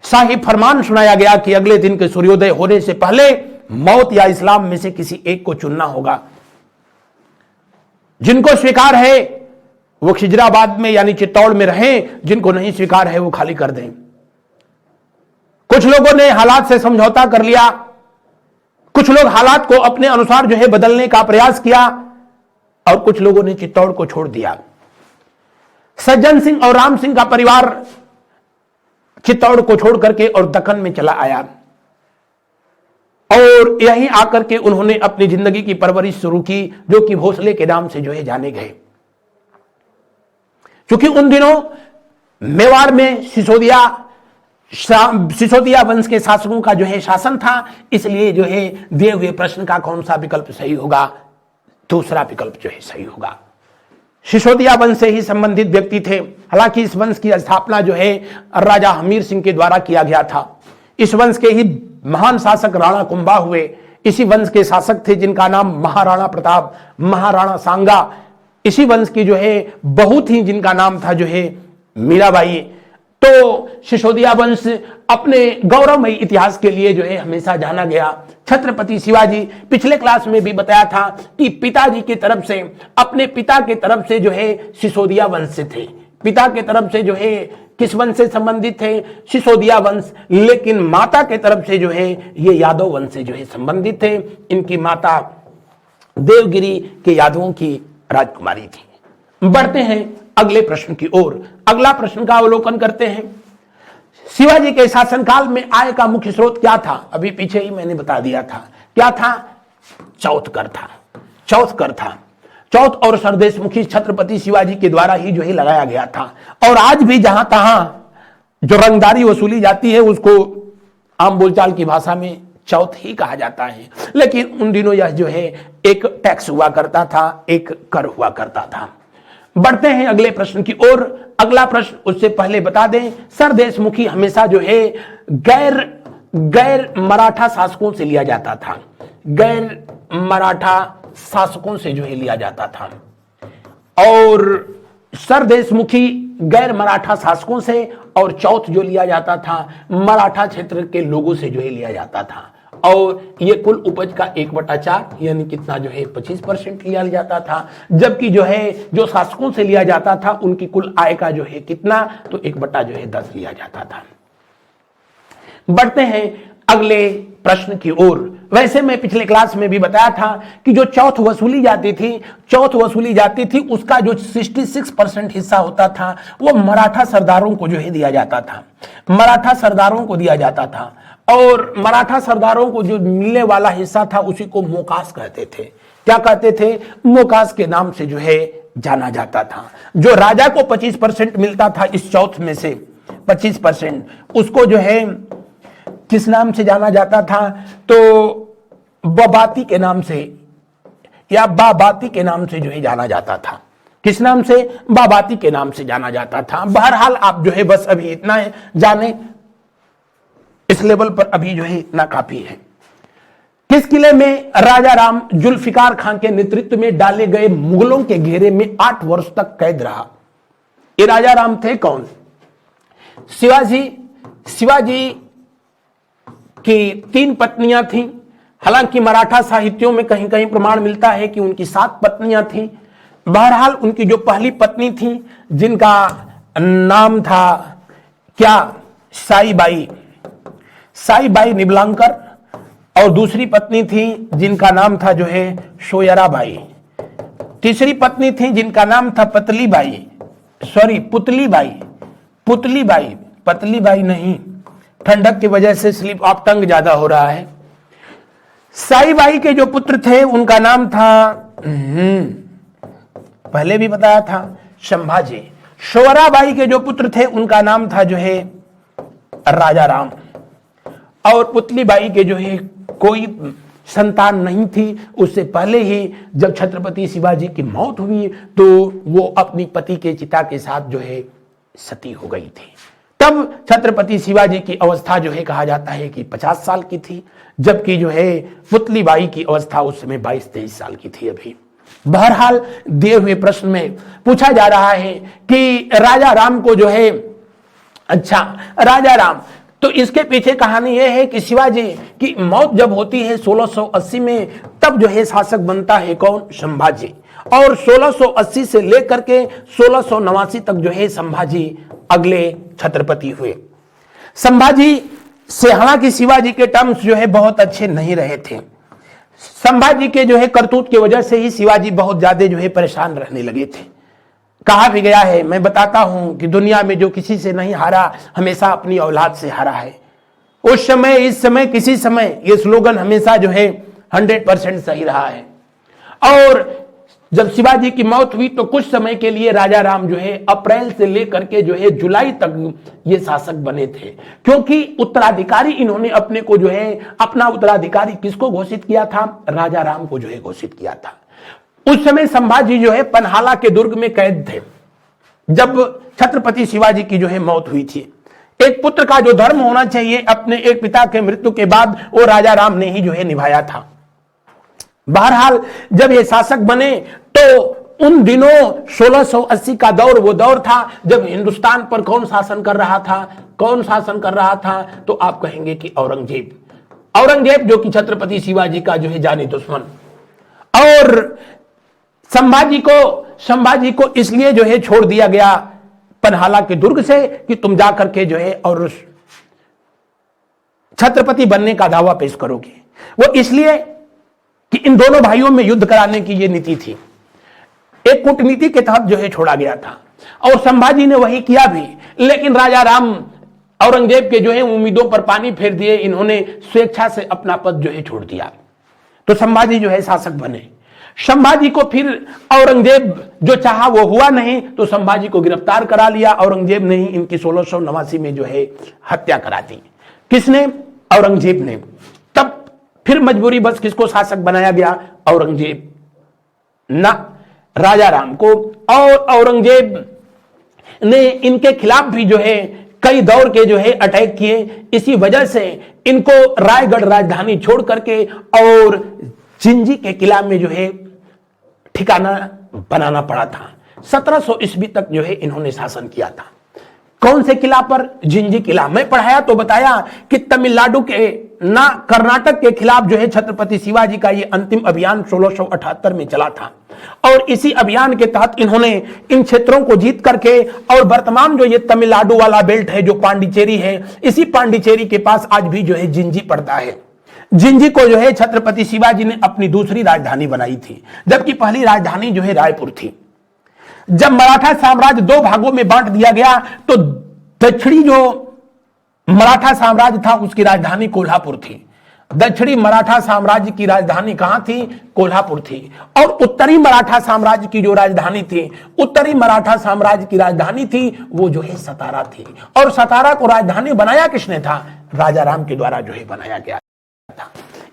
शाही फरमान सुनाया गया कि अगले दिन के सूर्योदय होने से पहले मौत या इस्लाम में से किसी एक को चुनना होगा। जिनको स्वीकार है वो खिजराबाद में यानी चित्तौड़ में रहें, जिनको नहीं स्वीकार है वो खाली कर दें। कुछ लोगों ने हालात से समझौता कर लिया, कुछ लोग हालात को अपने अनुसार जो है बदलने का प्रयास किया और कुछ लोगों ने चित्तौड़ को छोड़ दिया। सज्जन सिंह और राम सिंह का परिवार चित्तौड़ को छोड़ करके और दक्कन में चला आया और यहीं आकर के उन्होंने अपनी जिंदगी की परवरिश शुरू की, जो कि भोसले के नाम से जो है जाने गए। क्योंकि उन दिनों मेवाड़ में सिसोदिया वंश के शासकों का जो है शासन था, इसलिए जो है दिए हुए प्रश्न का कौन सा विकल्प सही होगा, दूसरा विकल्प जो है सही होगा। सिसोदिया वंश से ही संबंधित व्यक्ति थे। हालांकि इस वंश की स्थापना जो है राजा हमीर सिंह के द्वारा किया गया था। इस वंश के ही महान शासक राणा कुंभा हुए। इसी वंश के शासक थे जिनका नाम महाराणा प्रताप, महाराणा सांगा। इसी वंश की जो है बहू थी जिनका नाम था जो है मीराबाई। तो सिसोदिया वंश अपने गौरवमयी इतिहास के लिए जो है हमेशा जाना गया। छत्रपति शिवाजी, पिछले क्लास में भी बताया था कि पिताजी की तरफ से, अपने पिता के तरफ से जो है सिसोदिया वंश से थे। पिता के तरफ से जो है किस वंश से संबंधित थे, सिसोदिया वंश। लेकिन माता के तरफ से जो है ये यादव वंश से जो है संबंधित थे। इनकी माता देवगिरी के यादवों की राजकुमारी थी। बढ़ते हैं अगले प्रश्न की ओर। अगला प्रश्न का अवलोकन करते हैं। शिवाजी के शासनकाल में आय का मुख्य स्रोत क्या था? अभी पीछे ही मैंने बता दिया था। क्या था? चौथ कर था। चौथ कर था। चौथ और सरदेशमुखी छत्रपति शिवाजी के द्वारा ही जो है लगाया गया था। और आज भी जहां तहां जो रंगदारी वसूली जाती है उसको आम बोलचाल की भाषा में चौथ ही कहा जाता है। लेकिन उन दिनों यह जो है एक टैक्स हुआ करता था, एक कर हुआ करता था। बढ़ते हैं अगले प्रश्न की ओर। अगला प्रश्न, उससे पहले बता दें, सरदेशमुखी हमेशा जो है गैर मराठा शासकों से लिया जाता था। गैर मराठा शासकों से जो है लिया जाता था। और सरदेशमुखी गैर मराठा शासकों से, और चौथ जो लिया जाता था मराठा क्षेत्र के लोगों से जो है लिया जाता था। और ये कुल उपज का 1/4 यानी कितना जो है 25% लिया जाता था। जबकि जो है जो शासकों से लिया जाता था उनकी कुल आय का जो है कितना, तो 1/10 लिया जाता था। बढ़ते हैं अगले प्रश्न की ओर। वैसे मैं पिछले क्लास में भी बताया था कि जो चौथ वसूली जाती थी उसका जो 66% हिस्सा होता था वो मराठा सरदारों को जो है दिया जाता था। मराठा सरदारों को दिया जाता था। और मराठा सरदारों को जो मिलने वाला हिस्सा था उसी को मोकास कहते थे। क्या कहते थे? मोकास के नाम से जो है जाना जाता था। जो राजा को 25% मिलता था इस चौथ में से 25%, उसको जो है किस नाम से जाना जाता था? तो बबाती के नाम से या बाबाती के नाम से जो है जाना जाता था। किस नाम से? बाबाती के नाम से जाना जाता था। बहरहाल आप जो है बस अभी इतना है जाने, इस लेवल पर अभी जो है इतना काफी है। किस किले में राजा राम जुल्फिकार खान के नेतृत्व में डाले गए मुगलों के घेरे में 8 वर्ष तक कैद रहा? ये राजा राम थे कौन? शिवाजी की 3 पत्नियां थीं। हालांकि मराठा साहित्यों में कहीं कहीं प्रमाण मिलता है कि उनकी 7 पत्नियां थीं। बहरहाल उनकी जो पहली पत्नी थी जिनका नाम था क्या? साईबाई निबलांकर। और दूसरी पत्नी थी जिनका नाम था जो है सोयराबाई। तीसरी पत्नी थी जिनका नाम था पुतलीबाई नहीं, ठंडक की वजह से स्लिप ऑफ टंग ज्यादा हो रहा है। साईबाई के जो पुत्र थे उनका नाम था पहले भी बताया था संभाजी। सोयराबाई के जो पुत्र थे उनका नाम था जो है राजा राम। और पुतलीबाई के जो है कोई संतान नहीं थी। उससे पहले ही जब छत्रपति शिवाजी की मौत हुई तो वो अपनी पति के चिता के साथ जो है सती हो गई थी। तब छत्रपति शिवाजी की अवस्था जो है कहा जाता है कि 50 साल की थी, जबकि जो है पुतलीबाई की अवस्था उस समय 22-23 साल की थी अभी। बहरहाल दिए हुए प्रश्न में पूछा जा रहा है कि राजा राम को जो है, अच्छा राजा राम, तो इसके पीछे कहानी यह है कि शिवाजी की मौत जब होती है 1680 में, तब जो है शासक बनता है कौन? संभाजी। और 1680 से लेकर के 1689 तक जो है संभाजी अगले छत्रपति हुए। संभाजी से हालांकि शिवाजी के टर्म्स जो है बहुत अच्छे नहीं रहे थे। संभाजी के जो है करतूत की वजह से ही शिवाजी बहुत ज्यादा जो है परेशान रहने लगे थे। कहा भी गया है, मैं बताता हूं कि दुनिया में जो किसी से नहीं हारा हमेशा अपनी औलाद से हारा है। उस समय, इस समय, किसी समय ये स्लोगन हमेशा जो है 100% सही रहा है। और जब शिवाजी की मौत हुई तो कुछ समय के लिए राजा राम जो है अप्रैल से लेकर के जो है जुलाई तक ये शासक बने थे, क्योंकि उत्तराधिकारी इन्होंने अपने को जो है अपना उत्तराधिकारी किसको घोषित किया था? राजा राम को जो है घोषित किया था। उस समय संभाजी जो है पन्हाला के दुर्ग में कैद थे जब छत्रपति शिवाजी की जो है मौत हुई थी। एक पुत्र का जो धर्म होना चाहिए अपने एक पिता के मृत्यु के बाद वो राजा राम ने ही जो है निभाया था। बहरहाल जब ये शासक बने तो उन दिनों 1680 का दौर वो दौर था जब हिंदुस्तान पर कौन शासन कर रहा था? कौन शासन कर रहा था? तो आप कहेंगे कि औरंगजेब। औरंगजेब जो कि छत्रपति शिवाजी का जो है जानी दुश्मन। और संभाजी को इसलिए जो है छोड़ दिया गया पन्हाला के दुर्ग से कि तुम जाकर के जो है और छत्रपति बनने का दावा पेश करोगे। वो इसलिए कि इन दोनों भाइयों में युद्ध कराने की ये नीति थी। एक कूटनीति के तहत जो है छोड़ा गया था और संभाजी ने वही किया भी। लेकिन राजा राम औरंगजेब के जो है उम्मीदों पर पानी फेर दिए। इन्होंने स्वेच्छा से अपना पद जो है छोड़ दिया तो संभाजी जो है शासक बने। संभाजी को फिर औरंगजेब जो चाहा वो हुआ नहीं तो संभाजी को गिरफ्तार करा लिया। औरंगजेब ने ही इनकी 1689 में जो है हत्या करा दी। किसने? औरंगजेब ने। तब फिर मजबूरी बस किसको शासक बनाया गया? औरंगजेब ना राजा राम को। और औरंगजेब ने इनके खिलाफ भी जो है कई दौर के जो है अटैक किए। इसी वजह से इनको रायगढ़ राजधानी छोड़ करके और जिंजी के किला में जो है ठिकाना बनाना पड़ा था। 1700 ईस्वी तक जो है इन्होंने शासन किया था। कौन से किला पर? जिंजी किला। मैं पढ़ाया तो बताया कि तमिलनाडु के ना कर्नाटक के खिलाफ जो है छत्रपति शिवाजी का ये अंतिम अभियान 1678 में चला था और इसी अभियान के तहत इन्होंने इन क्षेत्रों को जीत करके और वर्तमान जो ये तमिलनाडु वाला बेल्ट है जो पांडिचेरी है, इसी पांडिचेरी के पास आज भी जो है जिंजी पड़ता है। जिंजी को जो है छत्रपति शिवाजी ने अपनी दूसरी राजधानी बनाई थी, जबकि पहली राजधानी जो है रायपुर थी। जब मराठा साम्राज्य दो भागों में बांट दिया गया तो दक्षिणी जो मराठा साम्राज्य था उसकी राजधानी कोल्हापुर थी। दक्षिणी मराठा साम्राज्य की राजधानी कहां थी? कोल्हापुर थी। और उत्तरी मराठा साम्राज्य की जो राजधानी थी, उत्तरी मराठा साम्राज्य की राजधानी थी वो जो है सतारा थी। और सतारा को राजधानी बनाया किसने था? राजा राम के द्वारा जो है बनाया गया था।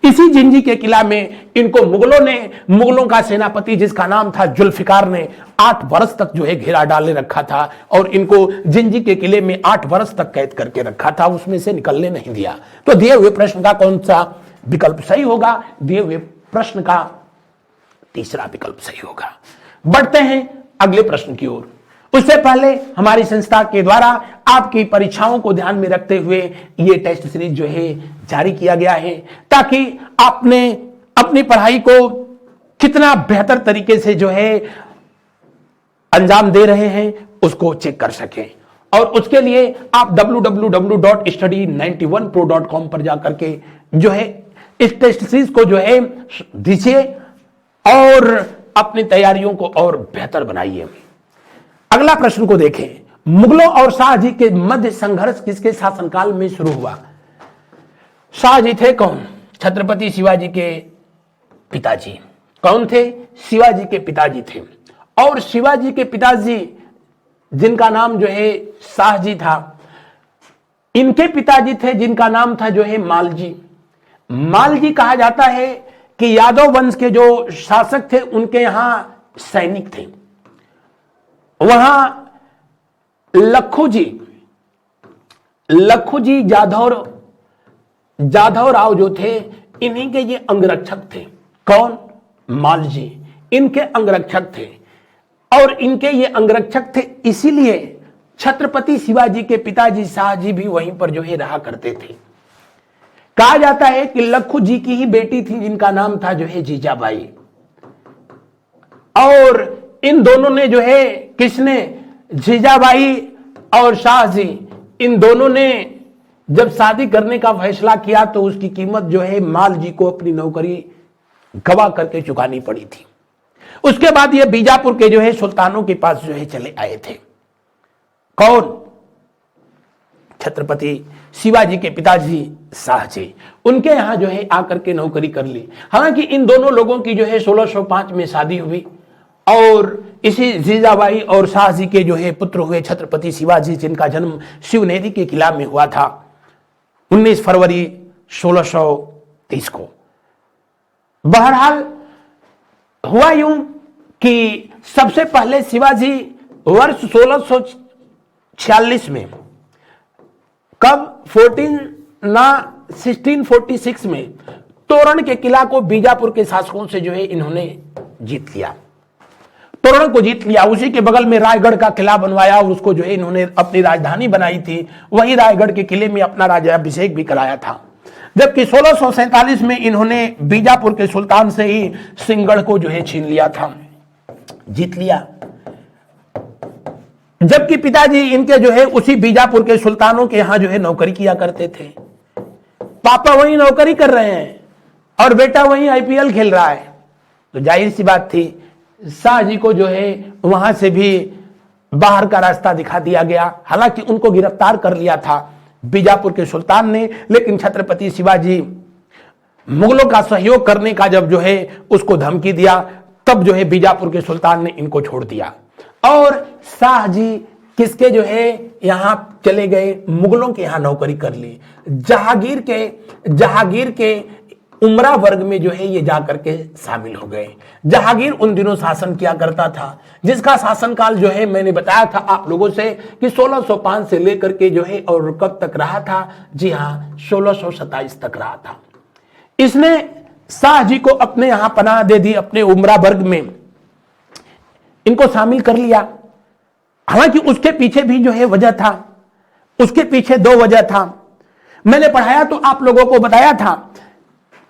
इसी जिंजी के किला में इनको मुगलों का सेनापति जिसका नाम था जुल्फिकार ने 8 वर्ष तक जो है घेरा डाले रखा था और इनको जिंजी के किले में 8 वर्ष तक कैद करके रखा था, उसमें से निकलने नहीं दिया। तो दिए हुए प्रश्न का कौन सा विकल्प सही होगा? दिए हुए प्रश्न का तीसरा विकल्प सही होगा। बढ़ते हैं अगले प्रश्न की ओर। उससे पहले हमारी संस्था के द्वारा आपकी परीक्षाओं को ध्यान में रखते हुए ये टेस्ट सीरीज जो है जारी किया गया है ताकि आपने अपनी पढ़ाई को कितना बेहतर तरीके से जो है अंजाम दे रहे हैं उसको चेक कर सकें। और उसके लिए आप www.study91pro.com पर जाकर के जो है इस टेस्ट सीरीज को जो है दीजिए और अपनी तैयारियों को और बेहतर बनाइए। अगला प्रश्न को देखें। मुगलों और शाहजी के मध्य संघर्ष किसके शासनकाल में शुरू हुआ? शाहजी थे कौन? छत्रपति शिवाजी के पिताजी। कौन थे? शिवाजी के पिताजी थे। और शिवाजी के पिताजी जिनका नाम जो है शाहजी था, इनके पिताजी थे जिनका नाम था जो है मालजी। मालजी कहा जाता है कि यादव वंश के जो शासक थे उनके यहां सैनिक थे। वहां लखू जी जाधव राव जो थे इन्हीं के ये अंगरक्षक थे। कौन? मालजी इनके अंगरक्षक थे। और इनके ये अंगरक्षक थे इसीलिए छत्रपति शिवाजी के पिताजी शाहजी भी वहीं पर जो है रहा करते थे। कहा जाता है कि लखू जी की ही बेटी थी जिनका नाम था जो है जीजाबाई। और इन दोनों ने जो है किसने? जीजाबाई और शाहजी, इन दोनों ने जब शादी करने का फैसला किया तो उसकी कीमत जो है माल जी को अपनी नौकरी गवा करके चुकानी पड़ी थी। उसके बाद ये बीजापुर के जो है सुल्तानों के पास जो है चले आए थे। कौन? छत्रपति शिवाजी के पिताजी शाहजी, उनके यहां जो है आकर के नौकरी कर ली। हालांकि इन दोनों लोगों की जो है 1605 में शादी हुई और इसी जीजाबाई और शाहजी के जो है पुत्र हुए छत्रपति शिवाजी, जिनका जन्म शिवनेरी के किला में हुआ था 19 फरवरी 1630 को। बहरहाल हुआ यूं कि सबसे पहले शिवाजी वर्ष 1646 में, कब 1646 में तोरण के किला को बीजापुर के शासकों से जो है इन्होंने जीत लिया। तोरण को जीत लिया, उसी के बगल में रायगढ़ का किला बनवाया, उसको जो है इन्होंने अपनी राजधानी बनाई थी। वही रायगढ़ के किले में अपना राज्याभिषेक भी कराया था। जबकि 1647 में इन्होंने बीजापुर के सुल्तान से ही सिंहगढ़ को जो है छीन लिया था, जीत लिया। जबकि पिताजी इनके जो है उसी बीजापुर के सुल्तानों के यहां जो है नौकरी किया करते थे। पापा वहीं नौकरी कर रहे हैं और बेटा वहीं आईपीएल खेल रहा है, तो जाहिर सी बात थी शाहजी को जो है वहां से भी बाहर का रास्ता दिखा दिया गया। हालांकि उनको गिरफ्तार कर लिया था बीजापुर के सुल्तान ने, लेकिन छत्रपति शिवाजी मुगलों का सहयोग करने का जब जो है उसको धमकी दिया, तब जो है बीजापुर के सुल्तान ने इनको छोड़ दिया और शाहजी किसके जो है यहां चले गए, मुगलों के यहां नौकरी कर ली। जहांगीर के उमरा वर्ग में जो है ये जाकर के शामिल हो गए। जहांगीर उन दिनों शासन किया करता था, जिसका शासनकाल जो है मैंने बताया था आप लोगों से कि 1605 से लेकर के जो है और कब तक रहा था, जी हां 1627 तक रहा था। इसने शाहजी को अपने यहां पनाह दे दी, अपने उमरा वर्ग में इनको शामिल कर लिया। हालांकि उसके पीछे भी जो है वजह था, उसके पीछे दो वजह था। मैंने पढ़ाया तो आप लोगों को बताया था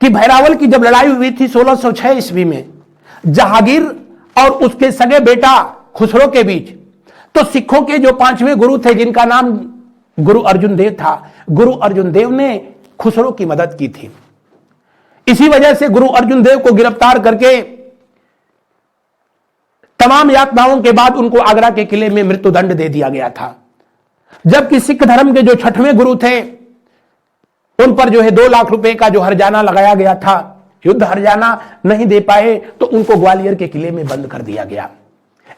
कि भैरावल की जब लड़ाई हुई थी 1606 ईस्वी में जहांगीर और उसके सगे बेटा खुसरो के बीच, तो सिखों के जो 5वें गुरु थे जिनका नाम गुरु अर्जुन देव था, गुरु अर्जुन देव ने खुसरो की मदद की थी। इसी वजह से गुरु अर्जुन देव को गिरफ्तार करके तमाम यातनाओं के बाद उनको आगरा के किले में मृत्युदंड दे दिया गया था। जबकि सिख धर्म के जो 6वें गुरु थे उन पर जो है 2 लाख रुपए का जो हर्जाना लगाया गया था, युद्ध हर्जाना नहीं दे पाए तो उनको ग्वालियर के किले में बंद कर दिया गया।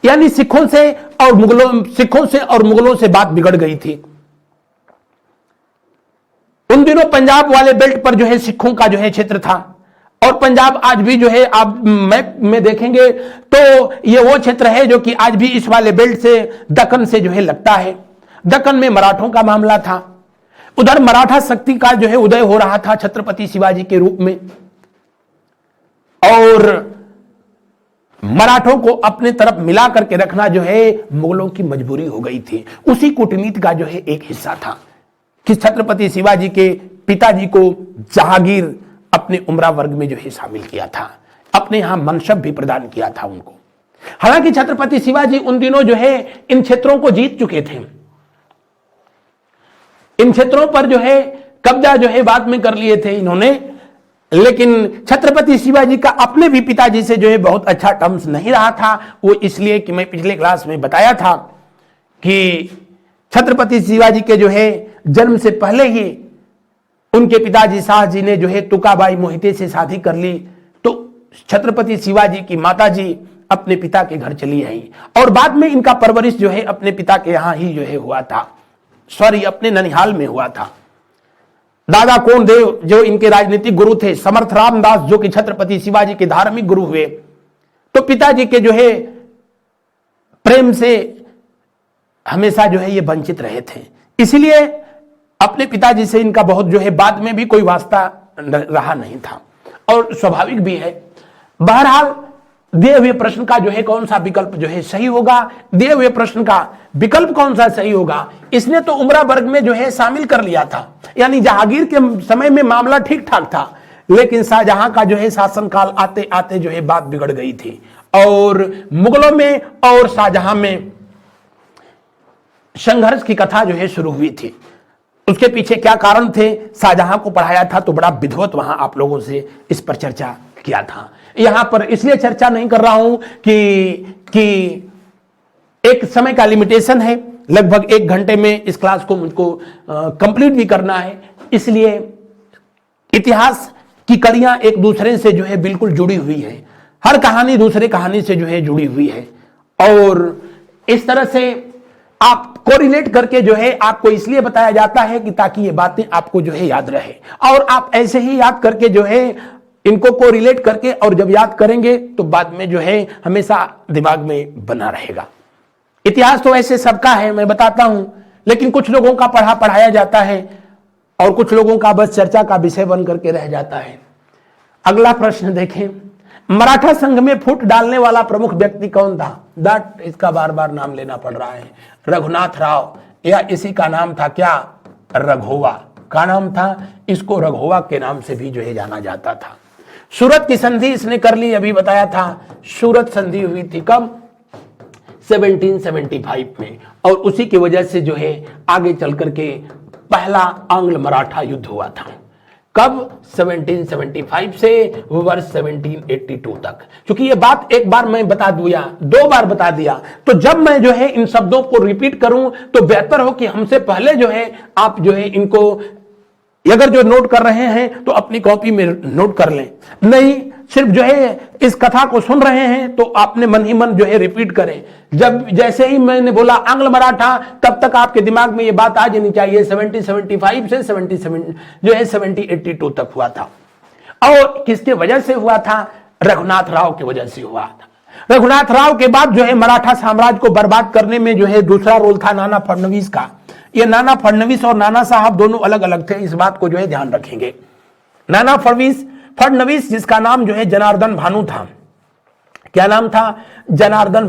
यानी सिखों से और मुगलों से बात बिगड़ गई थी। उन दिनों पंजाब वाले बेल्ट पर जो है सिखों का जो है क्षेत्र था और पंजाब आज भी जो है आप मैप में देखेंगे तो ये वो क्षेत्र है जो कि आज भी इस वाले बेल्ट से दक्कन से जो है लगता है। दक्कन में मराठों का मामला था, उधर मराठा शक्ति का जो है उदय हो रहा था छत्रपति शिवाजी के रूप में और मराठों को अपने तरफ मिला करके रखना जो है मुगलों की मजबूरी हो गई थी। उसी कूटनीति का जो है एक हिस्सा था कि छत्रपति शिवाजी के पिताजी को जहांगीर अपने उमरा वर्ग में जो है शामिल किया था, अपने यहां मनसब भी प्रदान किया था उनको। हालांकि छत्रपति शिवाजी उन दिनों जो है इन क्षेत्रों को जीत चुके थे, इन क्षेत्रों पर जो है कब्जा जो है बाद में कर लिए थे इन्होंने, लेकिन छत्रपति शिवाजी का अपने भी पिताजी से जो है बहुत अच्छा टर्म्स नहीं रहा था। वो इसलिए कि मैं पिछले क्लास में बताया था कि छत्रपति शिवाजी के जो है जन्म से पहले ही उनके पिताजी शाहजी ने जो है तुकाबाई मोहिते से शादी कर ली, तो छत्रपति शिवाजी की माताजी अपने पिता के घर चली आई और बाद में इनका परवरिश जो है अपने पिता के यहां ही जो है हुआ था, सॉरी अपने ननिहाल में हुआ था। दादा कोण देव जो इनके राजनीतिक गुरु थे, समर्थ रामदास जो कि छत्रपति शिवाजी के धार्मिक गुरु हुए, तो पिताजी के जो है प्रेम से हमेशा जो है ये वंचित रहे थे। इसलिए अपने पिताजी से इनका बहुत जो है बाद में भी कोई वास्ता रहा नहीं था और स्वाभाविक भी है। बहरहाल दिए हुए प्रश्न का जो है कौन सा विकल्प जो है सही होगा, दिए हुए प्रश्न का विकल्प कौन सा सही होगा, इसने तो उमरा वर्ग में जो है शामिल कर लिया था। यानी जहांगीर के समय में मामला ठीक ठाक था, लेकिन शाहजहां का जो है शासनकाल आते आते जो है बात बिगड़ गई थी और मुगलों में और शाहजहां में संघर्ष की कथा जो है शुरू हुई थी। उसके पीछे क्या कारण थे, शाहजहां को पढ़ाया था तो बड़ा विधिवत वहां आप लोगों से इस पर चर्चा किया था। यहां पर इसलिए चर्चा नहीं कर रहा हूं कि एक समय का लिमिटेशन है, लगभग 1 घंटे में इस क्लास को मुझको कंप्लीट भी करना है, इसलिए इतिहास की कड़ियां एक दूसरे से जो है बिल्कुल जुड़ी हुई है, हर कहानी दूसरे कहानी से जो है जुड़ी हुई है, और इस तरह से आप कोरिलेट करके जो है आपको इसलिए बताया जाता है कि ताकि ये बातें आपको जो है याद रहे, और आप ऐसे ही याद करके जो है इनको कोरिलेट करके और जब याद करेंगे तो बाद में जो है हमेशा दिमाग में बना रहेगा। इतिहास तो ऐसे सबका है, मैं बताता हूं, लेकिन कुछ लोगों का पढ़ाया जाता है और कुछ लोगों का बस चर्चा का विषय बन करके रह जाता है। अगला प्रश्न देखें, मराठा संघ में फूट डालने वाला प्रमुख व्यक्ति कौन था? दैट इसका बार बार नाम लेना पड़ रहा है, रघुनाथ राव, या इसी का नाम था क्या? रघोवा का नाम था, इसको रघोवा के नाम से भी जो है जाना जाता था। सूरत की संधि इसने कर ली, अभी बताया था। सूरत संधि हुई थी कब? 1775 में, और उसी की वजह से जो है आगे चल करके पहला आंग्ल मराठा युद्ध हुआ था। कब? 1775 से वर्ष 1782 तक। क्योंकि ये बात एक बार मैं बता दिया, 2 बार बता दिया, तो जब मैं जो है इन शब्दों को रिपीट करूं तो बेहतर हो कि हमसे पहले जो है आप जो है इनको, अगर जो नोट कर रहे हैं तो अपनी कॉपी में नोट कर लें, नहीं सिर्फ जो है इस कथा को सुन रहे हैं तो आपने मन ही मन जो है रिपीट करें। जब जैसे ही मैंने बोला आंग्ल मराठा, तब तक आपके दिमाग में ये बात आ जानी चाहिए 1775 से 77 जो है 1782 तक हुआ था। और किसके वजह से हुआ था? रघुनाथ राव की वजह से हुआ था। रघुनाथ राव के बाद जो है मराठा साम्राज्य को बर्बाद करने में जो है दूसरा रोल था नाना फडणवीस का। ये नाना फडणवीस और नाना साहब दोनों अलग अलग थे, इस बात को जो है ध्यान रखेंगे। नाना फडणवीस जिसका नाम जो है जनार्दन भानु था। क्या नाम था? जनार्दन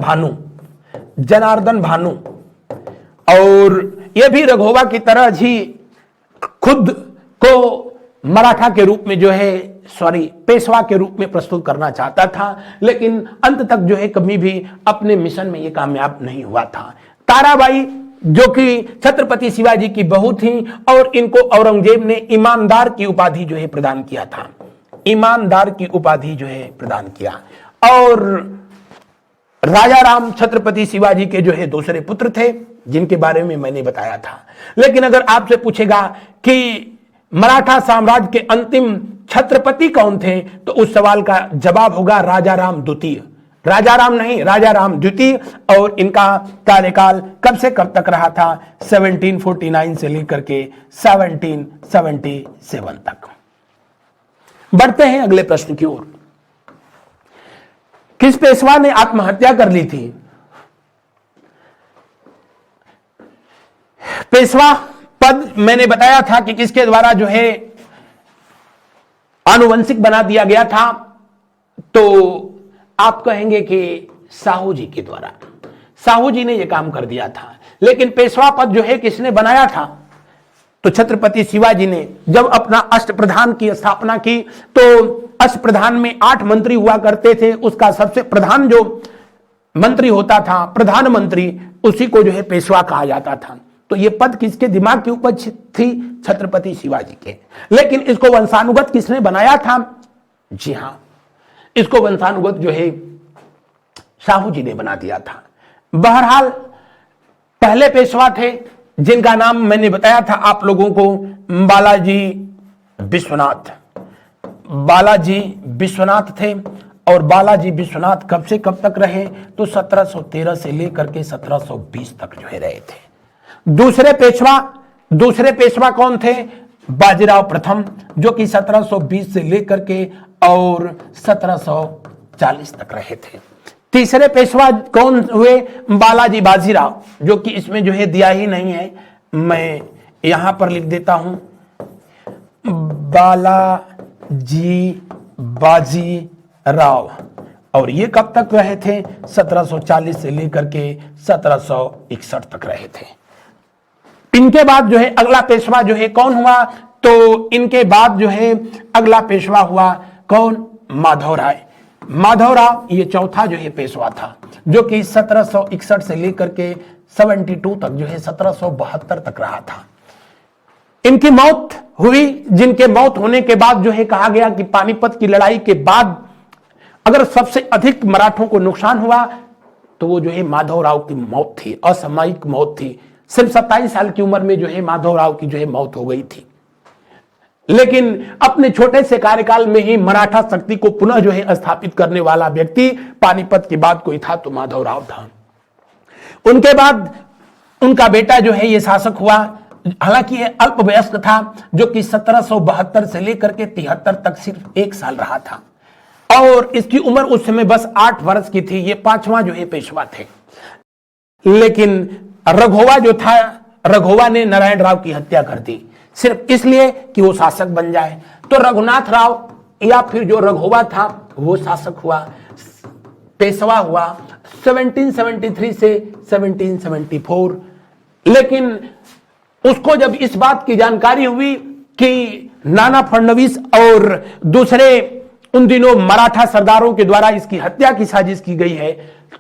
भानु। और यह भी रघोवा की तरह ही खुद को मराठा के रूप में जो है पेशवा के रूप में प्रस्तुत करना चाहता था, लेकिन अंत तक जो है कभी भी अपने मिशन में यह कामयाब नहीं हुआ था। ताराबाई जो कि छत्रपति शिवाजी की बहू थी, और इनको औरंगजेब ने ईमानदार की उपाधि जो है प्रदान किया था, ईमानदार की उपाधि जो है प्रदान किया। और राजा राम छत्रपति शिवाजी के जो है दूसरे पुत्र थे, जिनके बारे में मैंने बताया था। लेकिन अगर आपसे पूछेगा कि मराठा साम्राज्य के अंतिम छत्रपति कौन थे, तो उस सवाल का जवाब होगा राजा राम द्वितीय। राजा राम नहीं, राजा राम द्वितीय। और इनका कार्यकाल कब से कब तक रहा था? 1749 से लेकर के 1777 तक। बढ़ते हैं अगले प्रश्न की ओर। किस पेशवा ने आत्महत्या कर ली थी? पेशवा पद मैंने बताया था कि किसके द्वारा जो है आनुवंशिक बना दिया गया था, तो आप कहेंगे कि साहू जी के द्वारा। साहू जी ने यह काम कर दिया था। लेकिन पेशवा पद जो है किसने बनाया था? तो छत्रपति शिवाजी ने। जब अपना अष्टप्रधान की स्थापना की तो अष्टप्रधान में 8 मंत्री हुआ करते थे, उसका सबसे प्रधान जो मंत्री होता था, प्रधानमंत्री, उसी को जो है पेशवा कहा जाता था। तो यह पद किसके दिमाग की उपज थी? छत्रपति शिवाजी के। लेकिन इसको वंशानुगत किसने बनाया था? जी हां, इसको वंशानुगत जो है साहू जी ने बना दिया था। बहरहाल पहले पेशवा थे जिनका नाम मैंने बताया था आप लोगों को, बालाजी विश्वनाथ थे। और बालाजी विश्वनाथ कब से कब तक रहे? तो 1713 से लेकर के 1720 तक जो है रहे थे। दूसरे पेशवा कौन थे? बाजीराव प्रथम, जो कि 1720 से लेकर के और 1740 तक रहे थे। तीसरे पेशवा कौन हुए? बालाजी बाजीराव, जो कि इसमें जो है दिया ही नहीं है, मैं यहां पर लिख देता हूं, बालाजी बाजीराव। और ये कब तक रहे थे? 1740 से लेकर के 1761 तक रहे थे। इनके बाद जो है अगला पेशवा जो है कौन हुआ? तो इनके बाद जो है अगला पेशवा हुआ कौन? माधवराव ये चौथा जो है पेशवा था, जो कि 1761 से लेकर के 72 तक जो है 1772 तक रहा था। इनकी मौत हुई, जिनके मौत होने के बाद जो है कहा गया कि पानीपत की लड़ाई के बाद अगर सबसे अधिक मराठों को नुकसान हुआ तो वो जो है माधवराव की मौत थी, असामयिक मौत थी। सिर्फ 27 साल की उम्र में जो है माधवराव की जो है मौत हो गई थी। लेकिन अपने छोटे से कार्यकाल में ही मराठा शक्ति को पुनः जो है स्थापित करने वाला व्यक्ति पानीपत के बाद कोई था तो माधवराव था। उनके बाद उनका बेटा जो है ये शासक हुआ। हालांकि ये अल्पवयस्क था, जो कि 1772 से लेकर के 73 तक सिर्फ 1 साल रहा था और इसकी उम्र उस समय बस 8 वर्ष की थी। ये 5वां जो है पेशवा थे। लेकिन रघोवा जो था, रघोवा ने नारायण राव की हत्या कर दी सिर्फ इसलिए कि वो शासक बन जाए। तो रघुनाथ राव या फिर जो रघोवा था वो शासक हुआ, पेशवा हुआ 1773 से 1774। लेकिन उसको जब इस बात की जानकारी हुई कि नाना फडणवीस और दूसरे उन दिनों मराठा सरदारों के द्वारा इसकी हत्या की साजिश की गई है,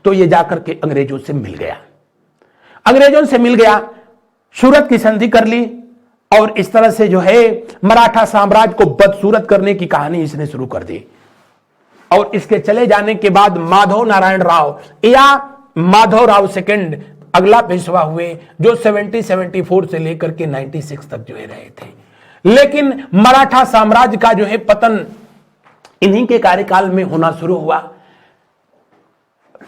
तो ये जाकर के अंग्रेजों से मिल गया। अंग्रेजों से मिल गया, सूरत की संधि कर ली और इस तरह से जो है मराठा साम्राज्य को बदसूरत करने की कहानी इसने शुरू कर दी। और इसके चले जाने के बाद माधव नारायण राव या माधव राव सेकंड अगला पेशवा हुए, जो 1774 से लेकर के 96 तक जो है रहे थे। लेकिन मराठा साम्राज्य का जो है पतन इन्हीं के कार्यकाल में होना शुरू हुआ।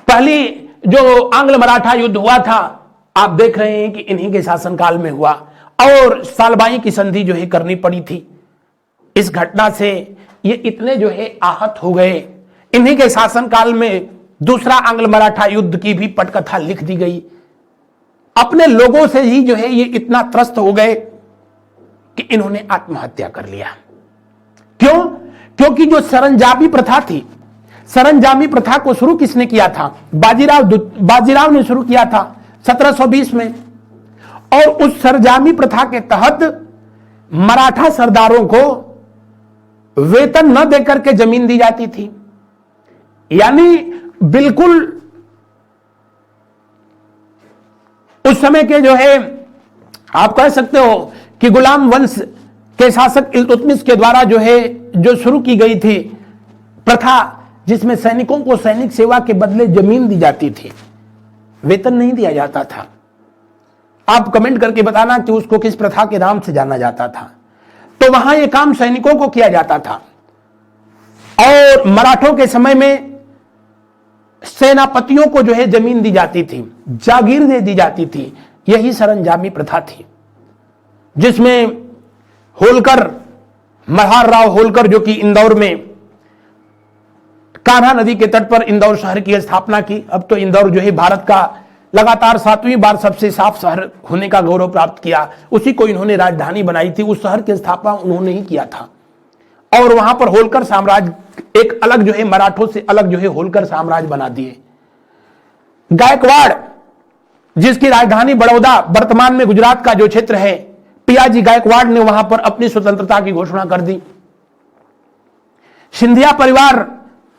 पहली जो आंग्ल मराठा युद्ध हुआ था, आप देख रहे हैं कि इन्हीं के शासनकाल में हुआ और सालबाई की संधि जो है करनी पड़ी थी। इस घटना से ये इतने जो है आहत हो गए। इन्हीं के शासनकाल में दूसरा आंग्ल मराठा युद्ध की भी पटकथा लिख दी गई। अपने लोगों से ही जो है ये इतना त्रस्त हो गए कि इन्होंने आत्महत्या कर लिया। क्यों? क्योंकि जो सरंजामी प्रथा थी, सरंजामी प्रथा को शुरू किसने किया था? बाजीराव ने शुरू किया था 1720 में। और उस सरंजामी प्रथा के तहत मराठा सरदारों को वेतन न देकर के जमीन दी जाती थी। यानी बिल्कुल उस समय के जो है आप कह सकते हो कि गुलाम वंश के शासक इल्तुतमिश के द्वारा जो है जो शुरू की गई थी प्रथा, जिसमें सैनिकों को सैनिक सेवा के बदले जमीन दी जाती थी, वेतन नहीं दिया जाता था। आप कमेंट करके बताना कि उसको किस प्रथा के नाम से जाना जाता था। तो वहां यह काम सैनिकों को किया जाता था। और मराठों के समय में सेनापतियों को जो है जमीन दी जाती थी, जागीर दे दी जाती थी। यही सरंजामी प्रथा थी, जिसमें होलकर, मल्हार राव होलकर, जो कि इंदौर में कान्हा नदी के तट पर इंदौर शहर की स्थापना की। अब तो इंदौर जो है भारत का लगातार 7वीं बार सबसे साफ शहर होने का गौरव प्राप्त किया। उसी को इन्होंने राजधानी बनाई थी। उस शहर की स्थापना उन्होंने ही किया था। और वहां पर होलकर साम्राज्य एक अलग जो है, मराठों से अलग जो है होलकर साम्राज्य बना दिए। गायकवाड़, जिसकी राजधानी बड़ौदा वर्तमान में गुजरात का जो क्षेत्र है, पियाजी गायकवाड़ ने वहां पर अपनी स्वतंत्रता की घोषणा कर दी। सिंधिया परिवार,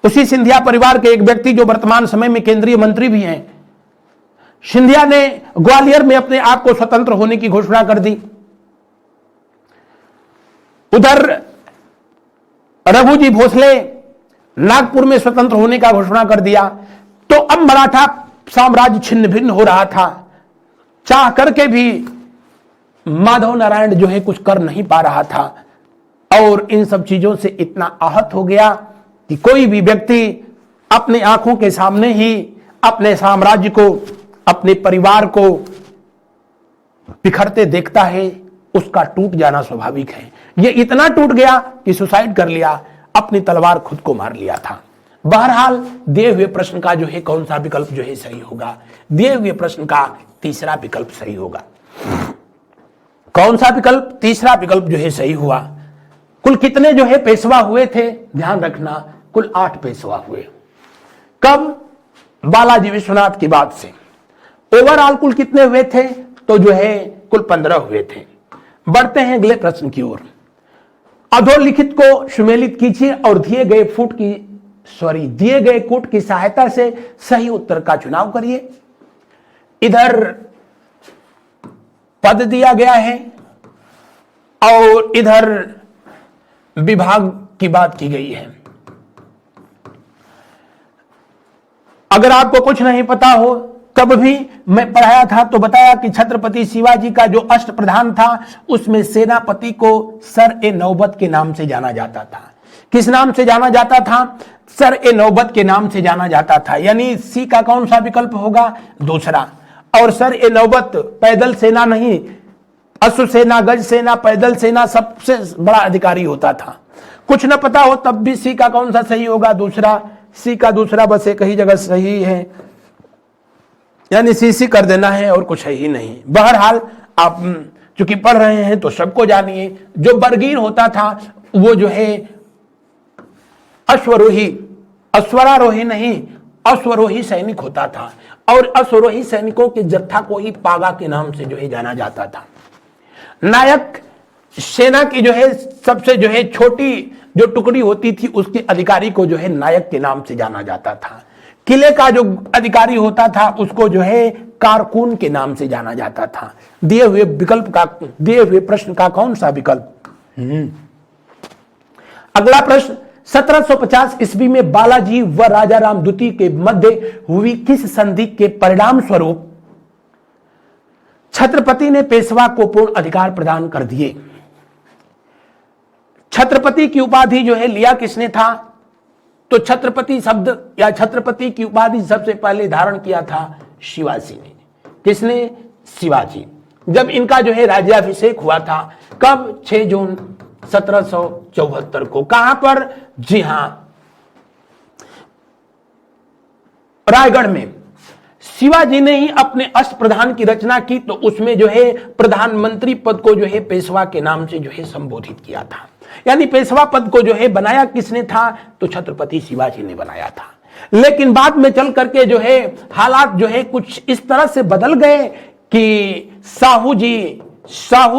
उसी सिंधिया परिवार के एक व्यक्ति जो वर्तमान समय में केंद्रीय मंत्री भी हैं, सिंधिया ने ग्वालियर में अपने आप को स्वतंत्र होने की घोषणा कर दी। उधर रघुजी भोसले नागपुर में स्वतंत्र होने का घोषणा कर दिया। तो अब मराठा साम्राज्य छिन्न भिन्न हो रहा था। चाह करके भी माधव नारायण जो है कुछ कर नहीं पा रहा था और इन सब चीजों से इतना आहत हो गया कि कोई भी व्यक्ति अपने आंखों के सामने ही अपने साम्राज्य को, अपने परिवार को बिखरते देखता है, उसका टूट जाना स्वाभाविक है। यह इतना टूट गया कि सुसाइड कर लिया, अपनी तलवार खुद को मार लिया था। बहरहाल दिए हुए प्रश्न का जो है कौन सा विकल्प जो है सही होगा? दिए हुए प्रश्न का तीसरा विकल्प सही होगा। कौन सा विकल्प? तीसरा विकल्प जो है सही हुआ। कुल कितने जो है पेशवा हुए थे? ध्यान रखना, कुल 8 पेशवा हुए। कब? बालाजी विश्वनाथ की बात से। ओवरऑल कुल कितने हुए थे? तो जो है कुल 15 हुए थे। बढ़ते हैं अगले प्रश्न की ओर। अधोलिखित को सुमेलित कीजिए और दिए गए कूट की सहायता से सही उत्तर का चुनाव करिए। इधर पद दिया गया है और इधर विभाग की बात की गई है। अगर आपको कुछ नहीं पता हो, तब भी मैं पढ़ाया था तो बताया कि छत्रपति शिवाजी का जो अष्टप्रधान था उसमें सेनापति को सर ए नौबत के नाम से जाना जाता था। किस नाम से जाना जाता था? सर ए नौबत के नाम से जाना जाता था। यानी सी का कौन सा विकल्प होगा? दूसरा। और सर ए नौबत पैदल सेना नहीं, अश्व सेना, गज सेना, पैदल सेना सबसे बड़ा अधिकारी होता था। कुछ न पता हो तब भी सी का कौन सा सही होगा? दूसरा। सी का दूसरा बस एक ही जगह सही है, यानी सी कर देना है और कुछ है ही नहीं। बहरहाल आप चूंकि पढ़ रहे हैं तो सबको जानिए, जो बरगीर होता था वो जो है अश्वरोही, अश्वरारोही नहीं, अश्वरोही सैनिक होता था। और अश्वरोही सैनिकों के जत्था को ही पागा के नाम से जो है जाना जाता था। नायक सेना की जो है सबसे जो है छोटी जो टुकड़ी होती थी उसके अधिकारी को जो है नायक के नाम से जाना जाता था। किले का जो अधिकारी होता था उसको जो है कारकुन के नाम से जाना जाता था। दिए हुए प्रश्न का कौन सा विकल्प? अगला प्रश्न, 1750 ईस्वी में बालाजी व राजाराम द्वितीय के मध्य हुई किस संधि के परिणाम स्वरूप छत्रपति ने पेशवा को पूर्ण अधिकार प्रदान कर दिए? छत्रपति की उपाधि जो है लिया किसने था? तो छत्रपति शब्द या छत्रपति की उपाधि सबसे पहले धारण किया था शिवाजी ने। किसने? शिवाजी। जब इनका जो है राज्याभिषेक हुआ था, कब? 6 जून 1774 को। कहां पर? जी हां, रायगढ़ में। शिवाजी ने ही अपने अष्टप्रधान की रचना की तो उसमें जो है प्रधानमंत्री पद को जो है पेशवा के नाम से जो है संबोधित किया था। यानी पेशवा पद को जो है बनाया किसने था? तो छत्रपति शिवाजी ने बनाया था। लेकिन बाद में चल करके जो है हालात जो है कुछ इस तरह से बदल गए कि साहू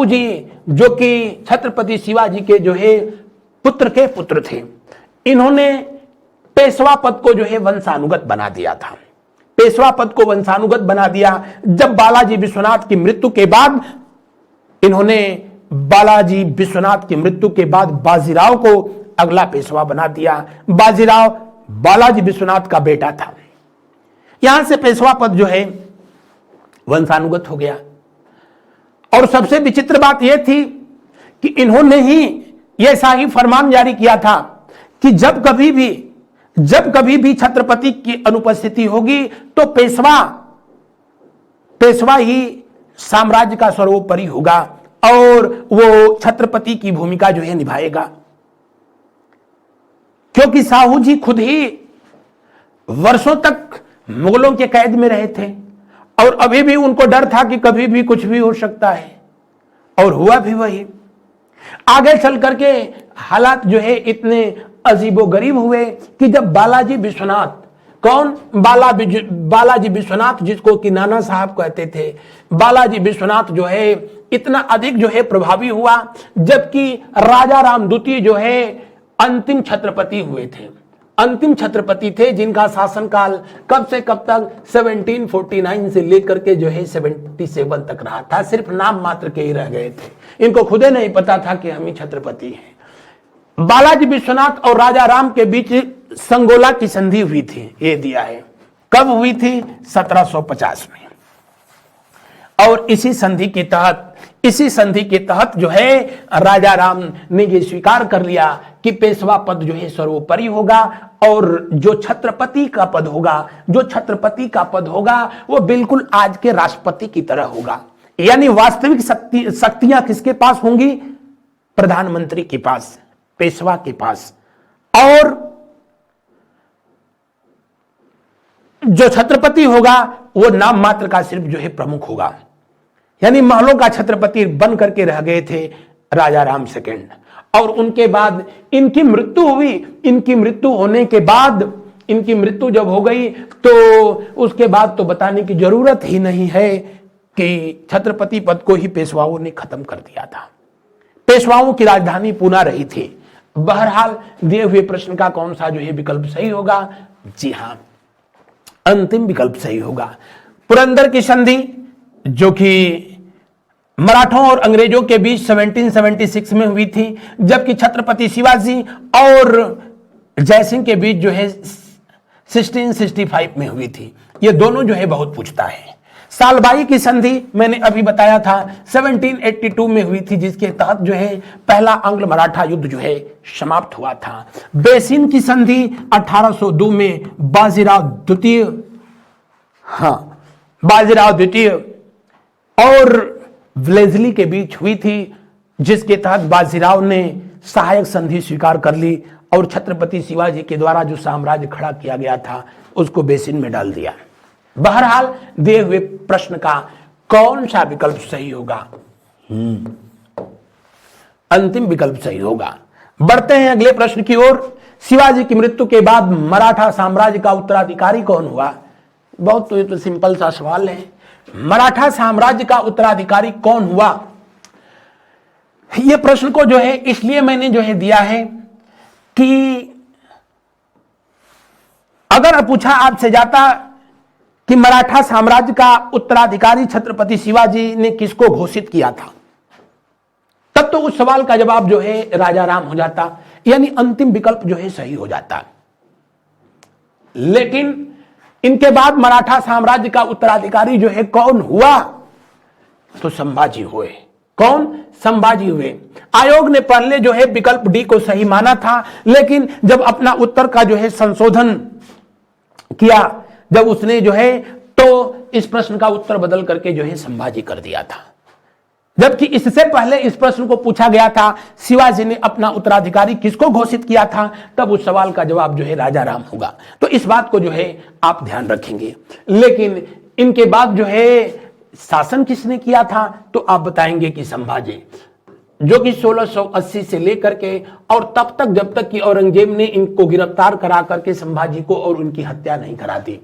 जी जो कि छत्रपति शिवाजी के जो है पुत्र थे, इन्होंने पेशवा पद को जो है वंशानुगत बना दिया था। पेशवा पद को वंशानुगत बना दिया। जब बालाजी विश्वनाथ की मृत्यु के बाद इन्होंने बाजीराव को अगला पेशवा बना दिया। बाजीराव बालाजी विश्वनाथ का बेटा था। यहां से पेशवा पद जो है वंशानुगत हो गया। और सबसे विचित्र बात यह थी कि इन्होंने ही यह शाही फरमान जारी किया था कि जब कभी भी छत्रपति की अनुपस्थिति होगी तो पेशवा ही साम्राज्य का सर्वोपरि होगा और वो छत्रपति की भूमिका जो है निभाएगा। क्योंकि साहू जी खुद ही वर्षों तक मुगलों के कैद में रहे थे और अभी भी उनको डर था कि कभी भी कुछ भी हो सकता है, और हुआ भी वही। आगे चल करके हालात जो है इतने अजीबोगरीब हुए कि जब बालाजी विश्वनाथ, कौन? बालाजी विश्वनाथ, जिसको कि नाना साहब कहते थे, बालाजी विश्वनाथ जो है इतना अधिक जो है प्रभावी हुआ, जबकि राजा राम द्वितीय जो है अंतिम छत्रपति हुए थे। अंतिम छत्रपति थे जिनका शासनकाल कब से कब तक? 1749 से लेकर के जो है 77 तक रहा था। सिर्फ नाम मात्र के ही रह गए थे, इनको खुदे नहीं पता था कि हम ही छत्रपति हैं। बालाजी विश्वनाथ और राजा राम के बीच संगोला की संधि हुई थी, ये दिया है। कब हुई थी? 1750 में। और इसी संधि के तहत जो है राजा राम ने ये स्वीकार कर लिया कि पेशवा पद जो है सर्वोपरि होगा और जो छत्रपति का पद होगा वो बिल्कुल आज के राष्ट्रपति की तरह होगा। यानी वास्तविक शक्तियां किसके पास होंगी? प्रधानमंत्री के पास, पेशवा के पास। और जो छत्रपति होगा वो नाम मात्र का सिर्फ जो है प्रमुख होगा। यानी महलों का छत्रपति बन करके रह गए थे राजा राम सेकंड। और उनके बाद इनकी मृत्यु हुई। इनकी मृत्यु जब हो गई तो उसके बाद तो बताने की जरूरत ही नहीं है कि छत्रपति पद को ही पेशवाओं ने खत्म कर दिया था। पेशवाओं की राजधानी पूना रही थी। बहरहाल दिए हुए प्रश्न का कौन सा जो है विकल्प सही होगा? जी हां, अंतिम विकल्प सही होगा। पुरंदर की संधि जो कि मराठों और अंग्रेजों के बीच 1776 में हुई थी, जबकि छत्रपति शिवाजी और जयसिंह के बीच जो है 1665 में हुई थी। ये दोनों जो है बहुत पूछता है। सालबाई की संधि मैंने अभी बताया था 1782 में हुई थी, जिसके तहत जो है पहला आंग्ल मराठा युद्ध जो है समाप्त हुआ था। बेसिन की संधि 1802 में बाजीराव द्वितीय और वेलेस्ली के बीच हुई थी, जिसके तहत बाजीराव ने सहायक संधि स्वीकार कर ली और छत्रपति शिवाजी के द्वारा जो साम्राज्य खड़ा किया गया था उसको बेसिन में डाल दिया। बहरहाल दिए हुए प्रश्न का कौन सा विकल्प सही होगा? अंतिम विकल्प सही होगा। बढ़ते हैं अगले प्रश्न की ओर। शिवाजी की मृत्यु के बाद मराठा साम्राज्य का उत्तराधिकारी कौन हुआ? बहुत तो सिंपल सा सवाल है। मराठा साम्राज्य का उत्तराधिकारी कौन हुआ? यह प्रश्न को जो है इसलिए मैंने जो है दिया है कि अगर पूछा आपसे जाता कि मराठा साम्राज्य का उत्तराधिकारी छत्रपति शिवाजी ने किसको घोषित किया था, तब तो उस सवाल का जवाब जो है राजा राम हो जाता, यानी अंतिम विकल्प जो है सही हो जाता। लेकिन इनके बाद मराठा साम्राज्य का उत्तराधिकारी जो है कौन हुआ? तो संभाजी हुए। कौन? संभाजी हुए। आयोग ने पहले जो है विकल्प डी को सही माना था, लेकिन जब अपना उत्तर का जो है संशोधन किया, जब उसने जो है तो इस प्रश्न का उत्तर बदल करके जो है संभाजी कर दिया था। जबकि इससे पहले इस प्रश्न को पूछा गया था शिवाजी ने अपना उत्तराधिकारी किसको घोषित किया था, तब उस सवाल का जवाब जो है राजा राम होगा। तो इस बात को जो है आप ध्यान रखेंगे। लेकिन इनके बाद जो है शासन किसने किया था, तो आप बताएंगे कि संभाजी, जो कि 1680 से लेकर के और तब तक जब तक कि औरंगजेब ने इनको गिरफ्तार करा करके संभाजी को और उनकी हत्या नहीं करा दी,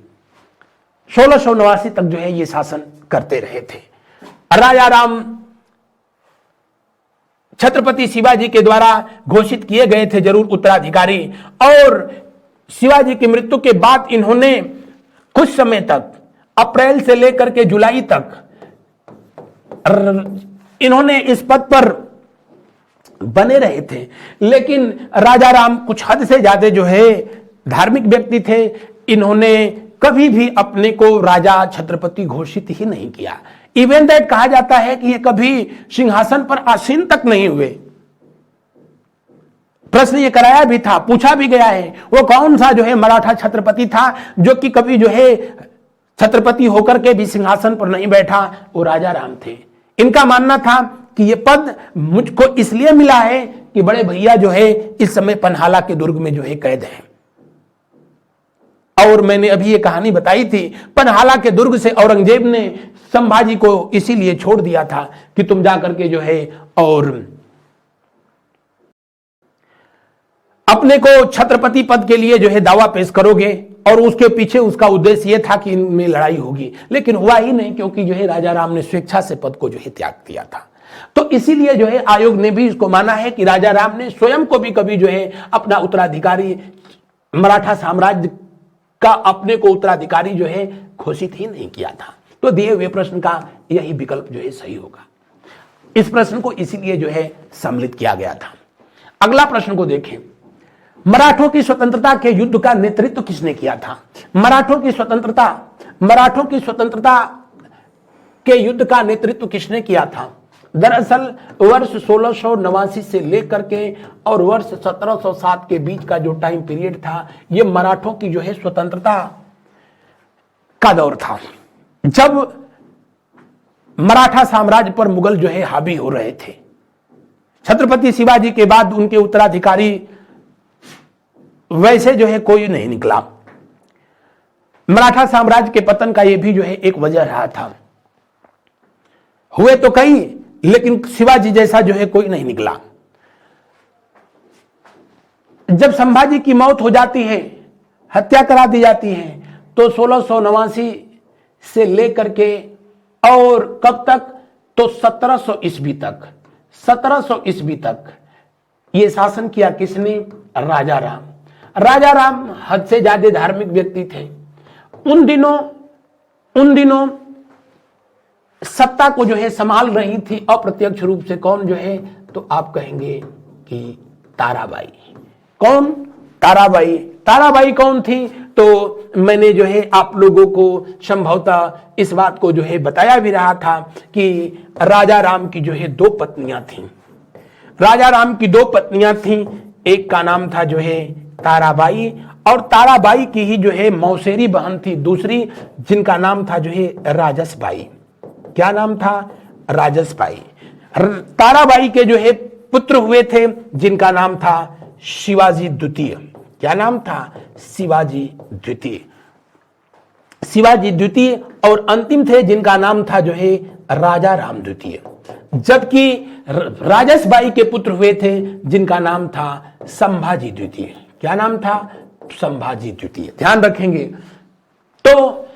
1689 तक जो है ये शासन करते रहे थे। राजा राम छत्रपति शिवाजी के द्वारा घोषित किए गए थे जरूर उत्तराधिकारी, और शिवाजी की मृत्यु के बाद इन्होंने कुछ समय तक, अप्रैल से लेकर के जुलाई तक इन्होंने इस पद पर बने रहे थे। लेकिन राजा राम कुछ हद से ज्यादा जो है धार्मिक व्यक्ति थे। इन्होंने कभी भी अपने को राजा छत्रपति घोषित ही नहीं किया। इवन दैट कहा जाता है कि ये कभी सिंहासन पर आसीन तक नहीं हुए। प्रश्न ये कराया भी था, पूछा भी गया है, वो कौन सा जो है मराठा छत्रपति था जो कि कभी जो है छत्रपति होकर के भी सिंहासन पर नहीं बैठा? वो राजा राम थे। इनका मानना था कि ये पद मुझको इसलिए मिला है कि बड़े भैया जो है इस समय पन्हाला के दुर्ग में जो है कैद है। और मैंने अभी ये कहानी बताई थी, पन्हाला के दुर्ग से औरंगजेब ने संभाजी को इसीलिए छोड़ दिया था कि तुम जाकर के जो है और अपने को छत्रपति पद के लिए जो है दावा पेश करोगे, और उसके पीछे उसका उद्देश्य यह था कि इनमें लड़ाई होगी। लेकिन हुआ ही नहीं, क्योंकि जो है राजा राम ने स्वेच्छा से पद को जो है त्याग दिया था। तो इसीलिए जो है आयोग ने भी इसको माना है कि राजा राम ने स्वयं को भी कभी जो है अपना उत्तराधिकारी, मराठा साम्राज्य का अपने को उत्तराधिकारी जो है घोषित ही नहीं किया था। तो दिए हुए प्रश्न का यही विकल्प जो है सही होगा। इस प्रश्न को इसीलिए जो है सम्मिलित किया गया था। अगला प्रश्न को देखें। मराठों की स्वतंत्रता के युद्ध का नेतृत्व किसने किया था? मराठों की स्वतंत्रता के युद्ध का नेतृत्व किसने किया था? दरअसल वर्ष 1689 से लेकर के और वर्ष 1707 के बीच का जो टाइम पीरियड था, यह मराठों की जो है स्वतंत्रता का दौर था, जब मराठा साम्राज्य पर मुगल जो है हावी हो रहे थे। छत्रपति शिवाजी के बाद उनके उत्तराधिकारी वैसे जो है कोई नहीं निकला। मराठा साम्राज्य के पतन का यह भी जो है एक वजह रहा था। हुए तो कई, लेकिन शिवाजी जैसा जो है कोई नहीं निकला। जब संभाजी की मौत हो जाती है, हत्या करा दी जाती है, तो 1689 से लेकर के और कब तक, तो 1700 ईस्वी तक, 1700 ईस्वी तक यह शासन किया किसने? राजा राम। राजा राम हद से ज्यादा धार्मिक व्यक्ति थे। उन दिनों सत्ता को जो है संभाल रही थी अप्रत्यक्ष रूप से, कौन जो है, तो आप कहेंगे कि ताराबाई। कौन? ताराबाई। ताराबाई कौन थी? तो मैंने जो है आप लोगों को संभवतः इस बात को जो है बताया भी रहा था कि राजा राम की जो है दो पत्नियां थीं। राजा राम की दो पत्नियां थीं, एक का नाम था जो है ताराबाई, और ताराबाई की ही जो है मौसेरी बहन थी दूसरी, जिनका नाम था जो है राजसबाई। क्या नाम था? राजसबाई। ताराबाई के जो है पुत्र हुए थे जिनका नाम था शिवाजी द्वितीय। क्या नाम था? शिवाजी द्वितीय। शिवाजी द्वितीय। और अंतिम थे जिनका नाम था जो है राजा राम द्वितीय। जबकि राजसबाई के पुत्र हुए थे जिनका नाम था संभाजी द्वितीय। क्या नाम था? संभाजी द्वितीय। ध्यान रखेंगे। तो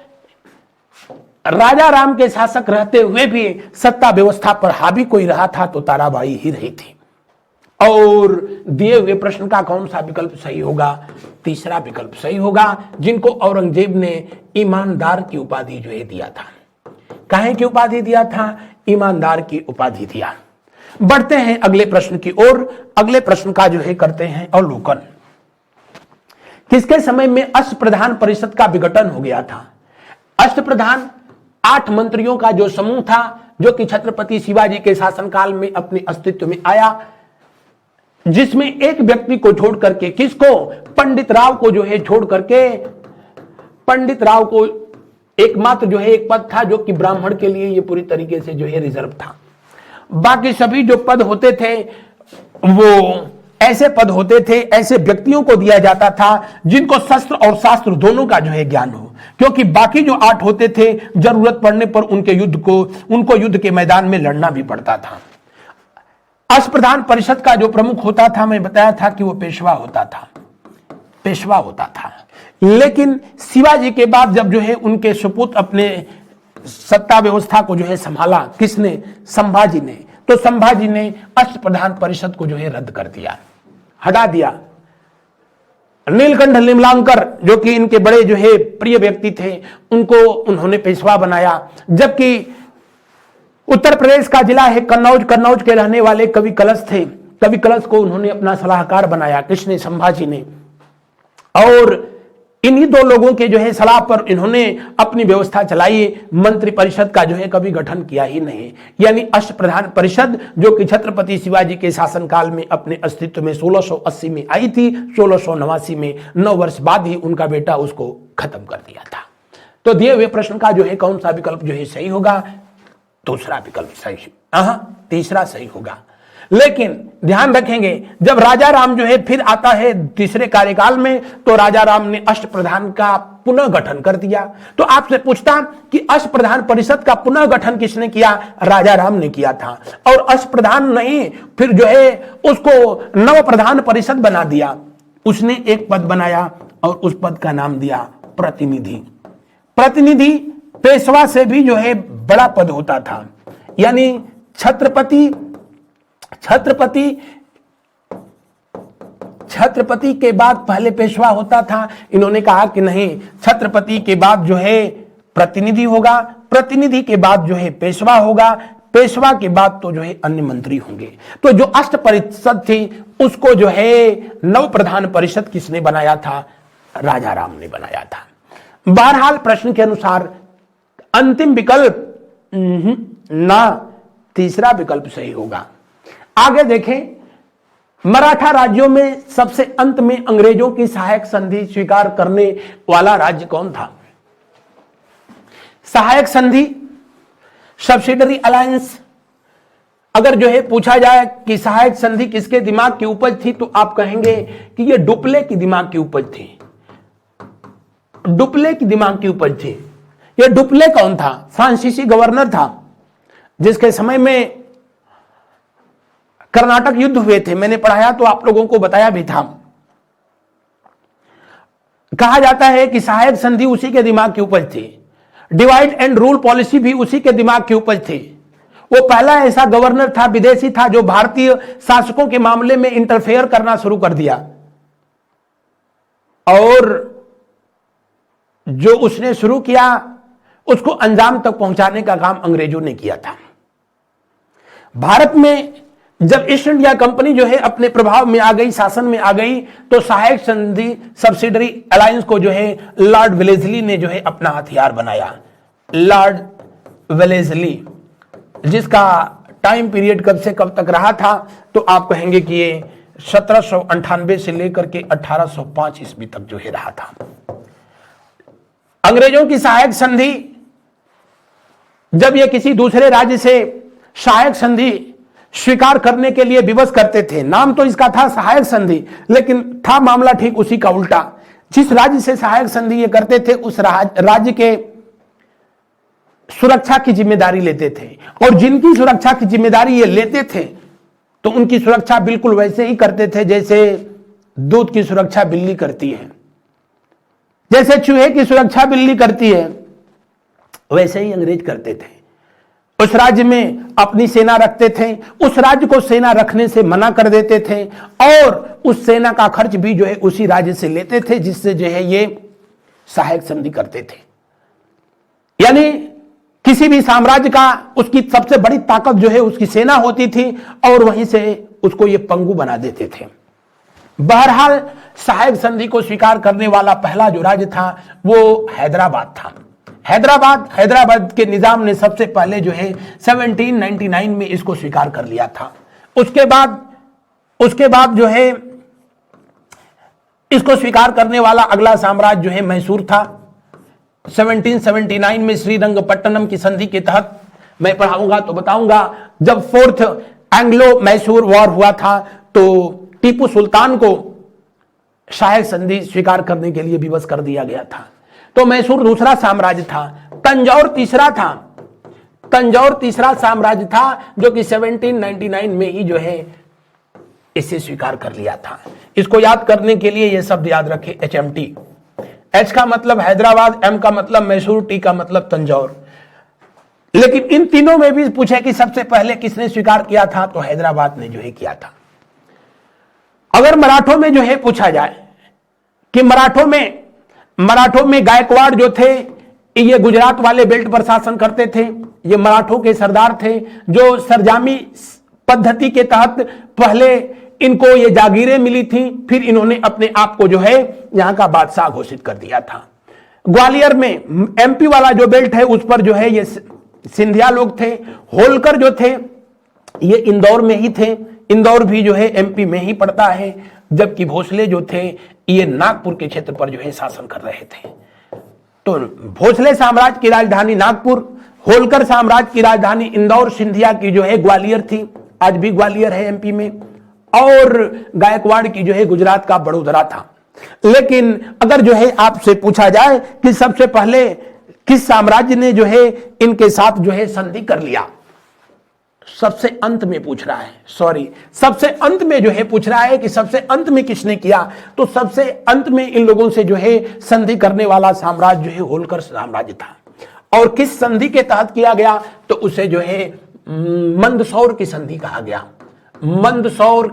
राजा राम के शासक रहते हुए भी सत्ता व्यवस्था पर हावी कोई रहा था तो ताराबाई ही रही थी। और दिए हुए प्रश्न का कौन सा विकल्प सही होगा? तीसरा विकल्प सही होगा, जिनको औरंगजेब ने ईमानदार की उपाधि जो है दिया था। काहे की उपाधि दिया था? ईमानदार की उपाधि दिया। बढ़ते हैं अगले प्रश्न की ओर। अगले प्रश्न का जो है करते हैं अवलोकन। किसके समय में अष्टप्रधान परिषद का विघटन हो गया था? अष्टप्रधान 8 मंत्रियों का जो समूह था, जो कि छत्रपति शिवाजी के शासनकाल में अपने अस्तित्व में आया, जिसमें एक व्यक्ति को छोड़ करके, किसको? पंडित राव को जो है छोड़ करके, पंडित राव को एकमात्र जो है एक पद था जो कि ब्राह्मण के लिए ये पूरी तरीके से जो है रिजर्व था। बाकी सभी जो पद होते थे वो ऐसे पद होते थे, ऐसे व्यक्तियों को दिया जाता था जिनको शस्त्र और शास्त्र दोनों का जो है ज्ञान हो, क्योंकि बाकी जो 8 होते थे जरूरत पड़ने पर उनको युद्ध के मैदान में लड़ना भी पड़ता था। अष्टप्रधान परिषद का जो प्रमुख होता था, मैं बताया था कि वो पेशवा होता था। पेशवा होता था। लेकिन शिवाजी के बाद जब जो है उनके सुपुत्र अपने सत्ता व्यवस्था को जो है संभाला, किसने? संभाजी ने। तो संभाजी ने अष्टप्रधान परिषद को जो है रद्द कर दिया, हटा दिया। नीलकंठ निमलांकर जो कि इनके बड़े जो है प्रिय व्यक्ति थे, उनको उन्होंने पेशवा बनाया। जबकि उत्तर प्रदेश का जिला है कन्नौज, कन्नौज के रहने वाले कवि कलश थे। कवि कलश को उन्होंने अपना सलाहकार बनाया, किसने? संभाजी ने। और इन्हीं 2 लोगों के जो है सलाह पर इन्होंने अपनी व्यवस्था चलाई। मंत्री परिषद का जो है कभी गठन किया ही नहीं। यानी अष्टप्रधान परिषद जो कि छत्रपति शिवाजी के शासनकाल में अपने अस्तित्व में 1680 में आई थी, 1689 में 9 वर्ष बाद ही उनका बेटा उसको खत्म कर दिया था। तो दिए हुए प्रश्न का जो है कौन सा विकल्प जो है सही होगा? दूसरा विकल्प सही। तीसरा सही होगा। लेकिन ध्यान रखेंगे, जब राजा राम जो है फिर आता है तीसरे कार्यकाल में, तो राजा राम ने अष्टप्रधान का पुनः गठन कर दिया। तो आपसे पूछता कि अष्टप्रधान परिषद का पुनः गठन किसने किया? राजा राम ने किया था। और अष्टप्रधान नहीं, फिर जो है उसको नव प्रधान परिषद बना दिया। उसने एक पद बनाया और उस पद का नाम दिया प्रतिनिधि। प्रतिनिधि पेशवा से भी जो है बड़ा पद होता था। यानी छत्रपति के बाद पहले पेशवा होता था। इन्होंने कहा कि नहीं, छत्रपति के बाद जो है प्रतिनिधि होगा, प्रतिनिधि के बाद जो है पेशवा होगा, पेशवा के बाद तो जो है अन्य मंत्री होंगे। तो जो अष्ट परिषद थी उसको जो है नव प्रधान परिषद किसने बनाया था? राजा राम ने बनाया था। बहरहाल प्रश्न के अनुसार अंतिम विकल्प ना, तीसरा विकल्प सही होगा। आगे देखें, मराठा राज्यों में सबसे अंत में अंग्रेजों की सहायक संधि स्वीकार करने वाला राज्य कौन था? सहायक संधि, सब्सिडरी अलायंस। अगर जो है पूछा जाए कि सहायक संधि किसके दिमाग की उपज थी, तो आप कहेंगे कि यह डुप्ले की दिमाग की उपज थी। डुप्ले की दिमाग की उपज थी। यह डुप्ले कौन था? फ्रांसीसी गवर्नर था, जिसके समय में कर्नाटक युद्ध हुए थे। मैंने पढ़ाया तो आप लोगों को बताया भी था। कहा जाता है कि सहायक संधि उसी के दिमाग की उपज थी। डिवाइड एंड रूल पॉलिसी भी उसी के दिमाग की उपज थी। वो पहला ऐसा गवर्नर था, विदेशी था, जो भारतीय शासकों के मामले में इंटरफेयर करना शुरू कर दिया। और जो उसने शुरू किया उसको अंजाम तक पहुंचाने का काम अंग्रेजों ने किया था। भारत में जब ईस्ट इंडिया कंपनी जो है अपने प्रभाव में आ गई, शासन में आ गई, तो सहायक संधि सब्सिडरी अलायंस को जो है लॉर्ड वेलेस्ली ने जो है अपना हथियार बनाया। लॉर्ड वेलेस्ली, जिसका टाइम पीरियड कब से कब तक रहा था, तो आप कहेंगे कि ये 1798 से लेकर के 1805 ईस्वी तक जो है रहा था। अंग्रेजों की सहायक संधि, जब ये किसी दूसरे राज्य से सहायक संधि स्वीकार करने के लिए विवश करते थे, नाम तो इसका था सहायक संधि, लेकिन था मामला ठीक उसी का उल्टा। जिस राज्य से सहायक संधि ये करते थे, उस राज्य के सुरक्षा की जिम्मेदारी लेते थे, और जिनकी सुरक्षा की जिम्मेदारी ये लेते थे, तो उनकी सुरक्षा बिल्कुल वैसे ही करते थे जैसे दूध की सुरक्षा बिल्ली करती है, जैसे चूहे की सुरक्षा बिल्ली करती है, वैसे ही अंग्रेज करते थे। उस राज्य में अपनी सेना रखते थे, उस राज्य को सेना रखने से मना कर देते थे, और उस सेना का खर्च भी जो है उसी राज्य से लेते थे जिससे जो है ये सहायक संधि करते थे। यानी किसी भी साम्राज्य का उसकी सबसे बड़ी ताकत जो है उसकी सेना होती थी, और वहीं से उसको ये पंगु बना देते थे। बहरहाल सहायक संधि को स्वीकार करने वाला पहला जो राज्य था वो हैदराबाद था। हैदराबाद के निजाम ने सबसे पहले जो है 1799 में इसको स्वीकार कर लिया था। उसके बाद जो है इसको स्वीकार करने वाला अगला साम्राज्य जो है मैसूर था। 1779 में श्रीरंगपट्टनम की संधि के तहत, मैं पढ़ाऊंगा तो बताऊंगा, जब फोर्थ एंग्लो मैसूर वॉर हुआ था तो टीपू सुल्तान को सहायक संधि स्वीकार करने के लिए विवश कर दिया गया था। तो मैसूर दूसरा साम्राज्य था। तंजौर तीसरा साम्राज्य था जो कि 1799 में ही जो है इसे स्वीकार कर लिया था। इसको याद करने के लिए यह शब्द याद रखें, HMT। H का मतलब हैदराबाद, M का मतलब मैसूर, T का मतलब तंजौर। लेकिन इन तीनों में भी पूछे कि सबसे पहले किसने स्वीकार किया था, तो हैदराबाद ने जो है किया था। अगर मराठों में जो है पूछा जाए कि मराठों में गायकवाड़ जो थे, ये गुजरात वाले बेल्ट पर शासन करते थे। ये मराठों के सरदार थे जो सरजामी पद्धति के तहत पहले इनको ये जागीरें मिली थी, फिर इन्होंने अपने आप को जो है यहां का बादशाह घोषित कर दिया था। ग्वालियर में MP वाला जो बेल्ट है उस पर जो है ये सिंधिया लोग थे। होलकर जो थे ये इंदौर में ही थे, इंदौर भी जो है MP में ही पड़ता है। जबकि भोसले जो थे ये नागपुर के क्षेत्र पर जो है शासन कर रहे थे। तो भोसले साम्राज्य की राजधानी नागपुर, होलकर साम्राज्य की राजधानी इंदौर, सिंधिया की जो है ग्वालियर थी, आज भी ग्वालियर है MP में, और गायकवाड़ की जो है गुजरात का बड़ोदरा था। लेकिन अगर जो है आपसे पूछा जाए कि सबसे पहले किस साम्राज्य ने जो है इनके साथ जो है संधि कर लिया, सबसे अंत में पूछ रहा है, सबसे अंत में जो है पूछ रहा है कि सबसे अंत में किसने किया, तो सबसे अंत में इन लोगों से जो है संधि करने वाला साम्राज्य जो है होलकर साम्राज्य था। और किस संधि के तहत किया गया, तो उसे जो है मंदसौर की संधि कहा गया। मंदसौर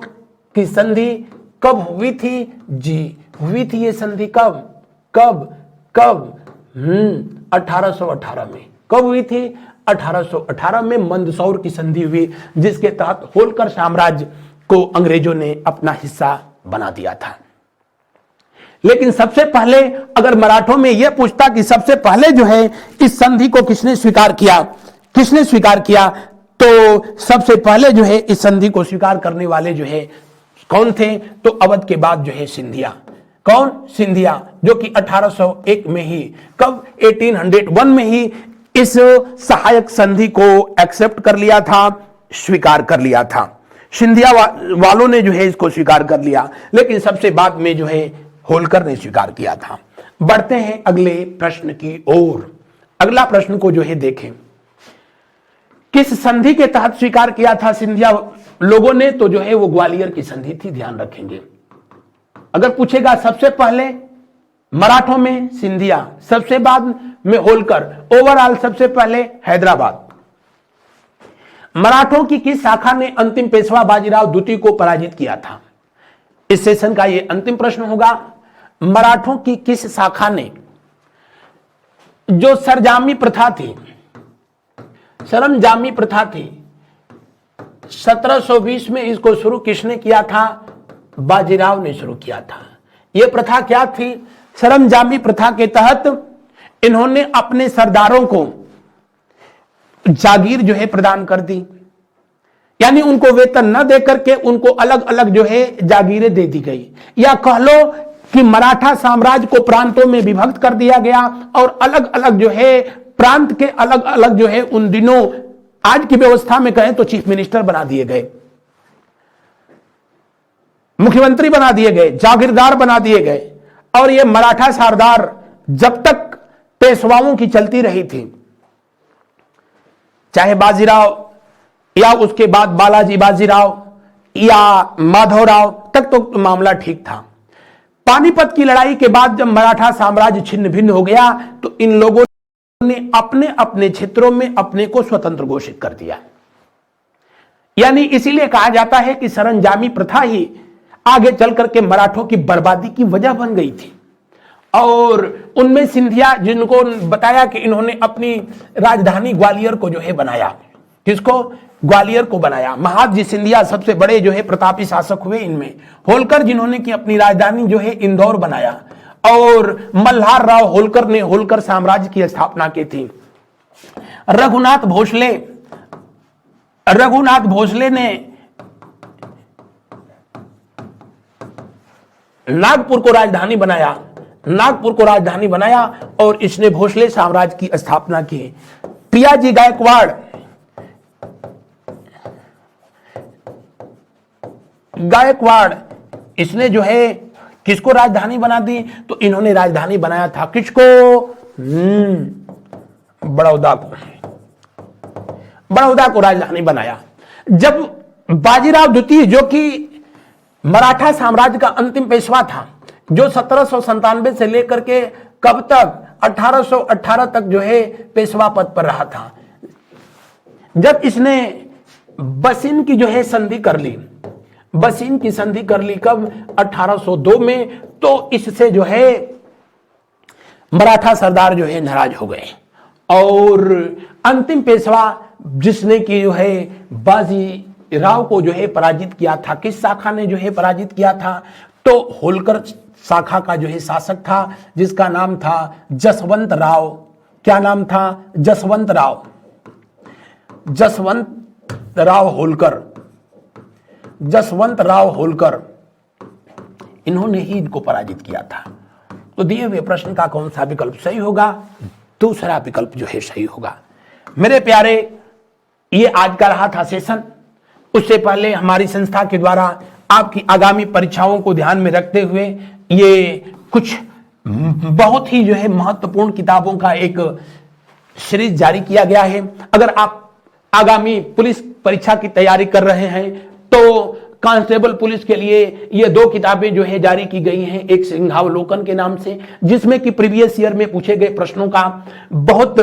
की संधि कब हुई थी जी? हुई थी ये संधि कब 1818 में। कब हुई थी? 1818 में मंदसौर की संधि हुई, जिसके तहत होलकर साम्राज्य को अंग्रेजों ने अपना हिस्सा बना दिया था। लेकिन सबसे पहले अगर मराठों में यह पूछता कि सबसे पहले जो है इस संधि को किसने स्वीकार किया, तो सबसे पहले जो है इस संधि को स्वीकार करने वाले जो है कौन थे, तो अवध के बाद जो है सिंधिया। कौन? सिंधिया, जो कि 1801 में ही, कब? 1801 में ही इस सहायक संधि को एक्सेप्ट कर लिया था, स्वीकार कर लिया था। सिंधिया वालों ने जो है इसको स्वीकार कर लिया, लेकिन सबसे बाद में जो है होलकर ने स्वीकार किया था। बढ़ते हैं अगले प्रश्न की ओर। अगला प्रश्न को जो है देखें, किस संधि के तहत स्वीकार किया था सिंधिया लोगों ने, तो जो है वो ग्वालियर की संधि थी, ध्यान रखेंगे। अगर पूछेगा सबसे पहले मराठों में सिंधिया, सबसे बाद में होलकर, ओवरऑल सबसे पहले हैदराबाद। मराठों की किस शाखा ने अंतिम पेशवा बाजीराव द्वितीय को पराजित किया था? इस सेशन का यह अंतिम प्रश्न होगा। मराठों की किस शाखा ने जो सरंजामी प्रथा थी, सरंजामी प्रथा थी, 1720 में इसको शुरू किसने किया था? बाजीराव ने शुरू किया था। यह प्रथा क्या थी? सरंजामी प्रथा के तहत इन्होंने अपने सरदारों को जागीर जो है प्रदान कर दी, यानी उनको वेतन न देकर के उनको अलग अलग जो है जागीरें दे दी गई, या कह लो कि मराठा साम्राज्य को प्रांतों में विभक्त कर दिया गया और अलग अलग जो है प्रांत के अलग अलग जो है उन दिनों आज की व्यवस्था में कहें तो चीफ मिनिस्टर बना दिए गए, मुख्यमंत्री बना दिए गए, जागीरदार बना दिए गए। और ये मराठा सरदार जब तक पेशवाओं की चलती रही थी, चाहे बाजीराव या उसके बाद बालाजी बाजीराव या माधवराव, तक तो मामला ठीक था। पानीपत की लड़ाई के बाद जब मराठा साम्राज्य छिन्न भिन्न हो गया तो इन लोगों ने अपने अपने क्षेत्रों में अपने को स्वतंत्र घोषित कर दिया। यानी इसीलिए कहा जाता है कि सरंजामी प्रथा ही आगे चल करके मराठों की बर्बादी की वजह बन गई थी। और उनमें सिंधिया, जिनको बताया कि इन्होंने अपनी राजधानी ग्वालियर को जो है बनाया, किसको? ग्वालियर को बनाया। महादजी सिंधिया सबसे बड़े जो है प्रतापी शासक हुए इनमें। होलकर जिन्होंने की अपनी राजधानी जो है इंदौर बनाया, और मल्हार राव होलकर ने होलकर साम्राज्य की स्थापना की थी। रघुनाथ भोसले ने नागपुर को राजधानी बनाया और इसने भोसले साम्राज्य की स्थापना की। पियाजी गायकवाड़ इसने जो है किसको राजधानी बना दी? तो इन्होंने राजधानी बनाया था किसको? बड़ौदा को राजधानी बनाया। जब बाजीराव द्वितीय, जो कि मराठा साम्राज्य का अंतिम पेशवा था, जो 1797 से लेकर के कब तक 1818 तक जो है पेशवा पद पर रहा था, जब इसने बसिन की जो है संधि कर ली, बसिन की संधि कर ली कब? 1802 में। तो इससे जो है मराठा सरदार जो है नाराज हो गए और अंतिम पेशवा जिसने की जो है बाजी राव को जो है पराजित किया था, किस शाखा ने जो है पराजित किया था? तो होलकर शाखा का जो है शासक था, जिसका नाम था जसवंत राव। क्या नाम था? जसवंत राव होलकर, इन्होंने ही इनको पराजित किया था। तो दिए हुए प्रश्न का कौन सा विकल्प सही होगा? दूसरा विकल्प जो है सही होगा। मेरे प्यारे, ये आज का रहा था सेशन। उससे पहले हमारी संस्था के द्वारा आपकी आगामी परीक्षाओं को ध्यान में रखते हुए ये कुछ बहुत ही जो है महत्वपूर्ण किताबों का एक सीरीज जारी किया गया है। अगर आप आगामी पुलिस परीक्षा की तैयारी कर रहे हैं तो कांस्टेबल पुलिस के लिए ये 2 किताबें जो है जारी की गई हैं, एक सिंहावलोकन के नाम से, जिसमें कि प्रीवियस ईयर में पूछे गए प्रश्नों का बहुत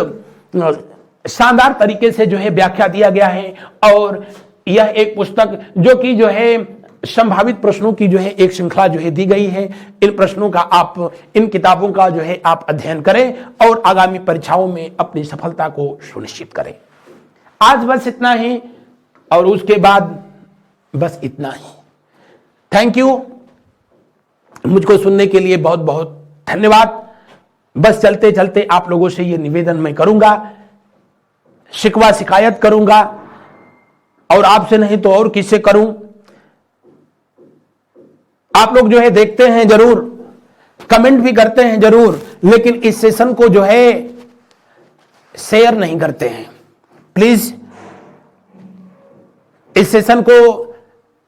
शानदार तरीके से जो है व्याख्या दिया गया है, और यह एक पुस्तक जो कि जो है संभावित प्रश्नों की जो है एक श्रृंखला जो है दी गई है। इन प्रश्नों का आप, इन किताबों का जो है आप अध्ययन करें और आगामी परीक्षाओं में अपनी सफलता को सुनिश्चित करें। आज बस इतना ही, और उसके बाद बस इतना ही। थैंक यू, मुझको सुनने के लिए बहुत बहुत धन्यवाद। बस चलते चलते आप लोगों से ये निवेदन मैं करूंगा, शिकवा शिकायत करूंगा, और आपसे नहीं तो और किससे करूं? आप लोग जो है देखते हैं जरूर, कमेंट भी करते हैं जरूर, लेकिन इस सेशन को जो है शेयर नहीं करते हैं। प्लीज इस सेशन को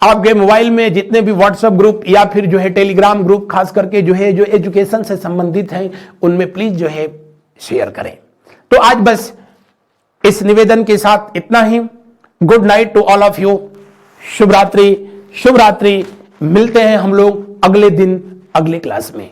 आपके मोबाइल में जितने भी व्हाट्सएप ग्रुप या फिर जो है टेलीग्राम ग्रुप, खास करके जो है जो एजुकेशन से संबंधित हैं, उनमें प्लीज जो है शेयर करें। तो आज बस इस निवेदन के साथ इतना ही। Good night to all of you. शुभ रात्रि, शुभ रात्रि। मिलते हैं हम लोग अगले दिन अगले क्लास में।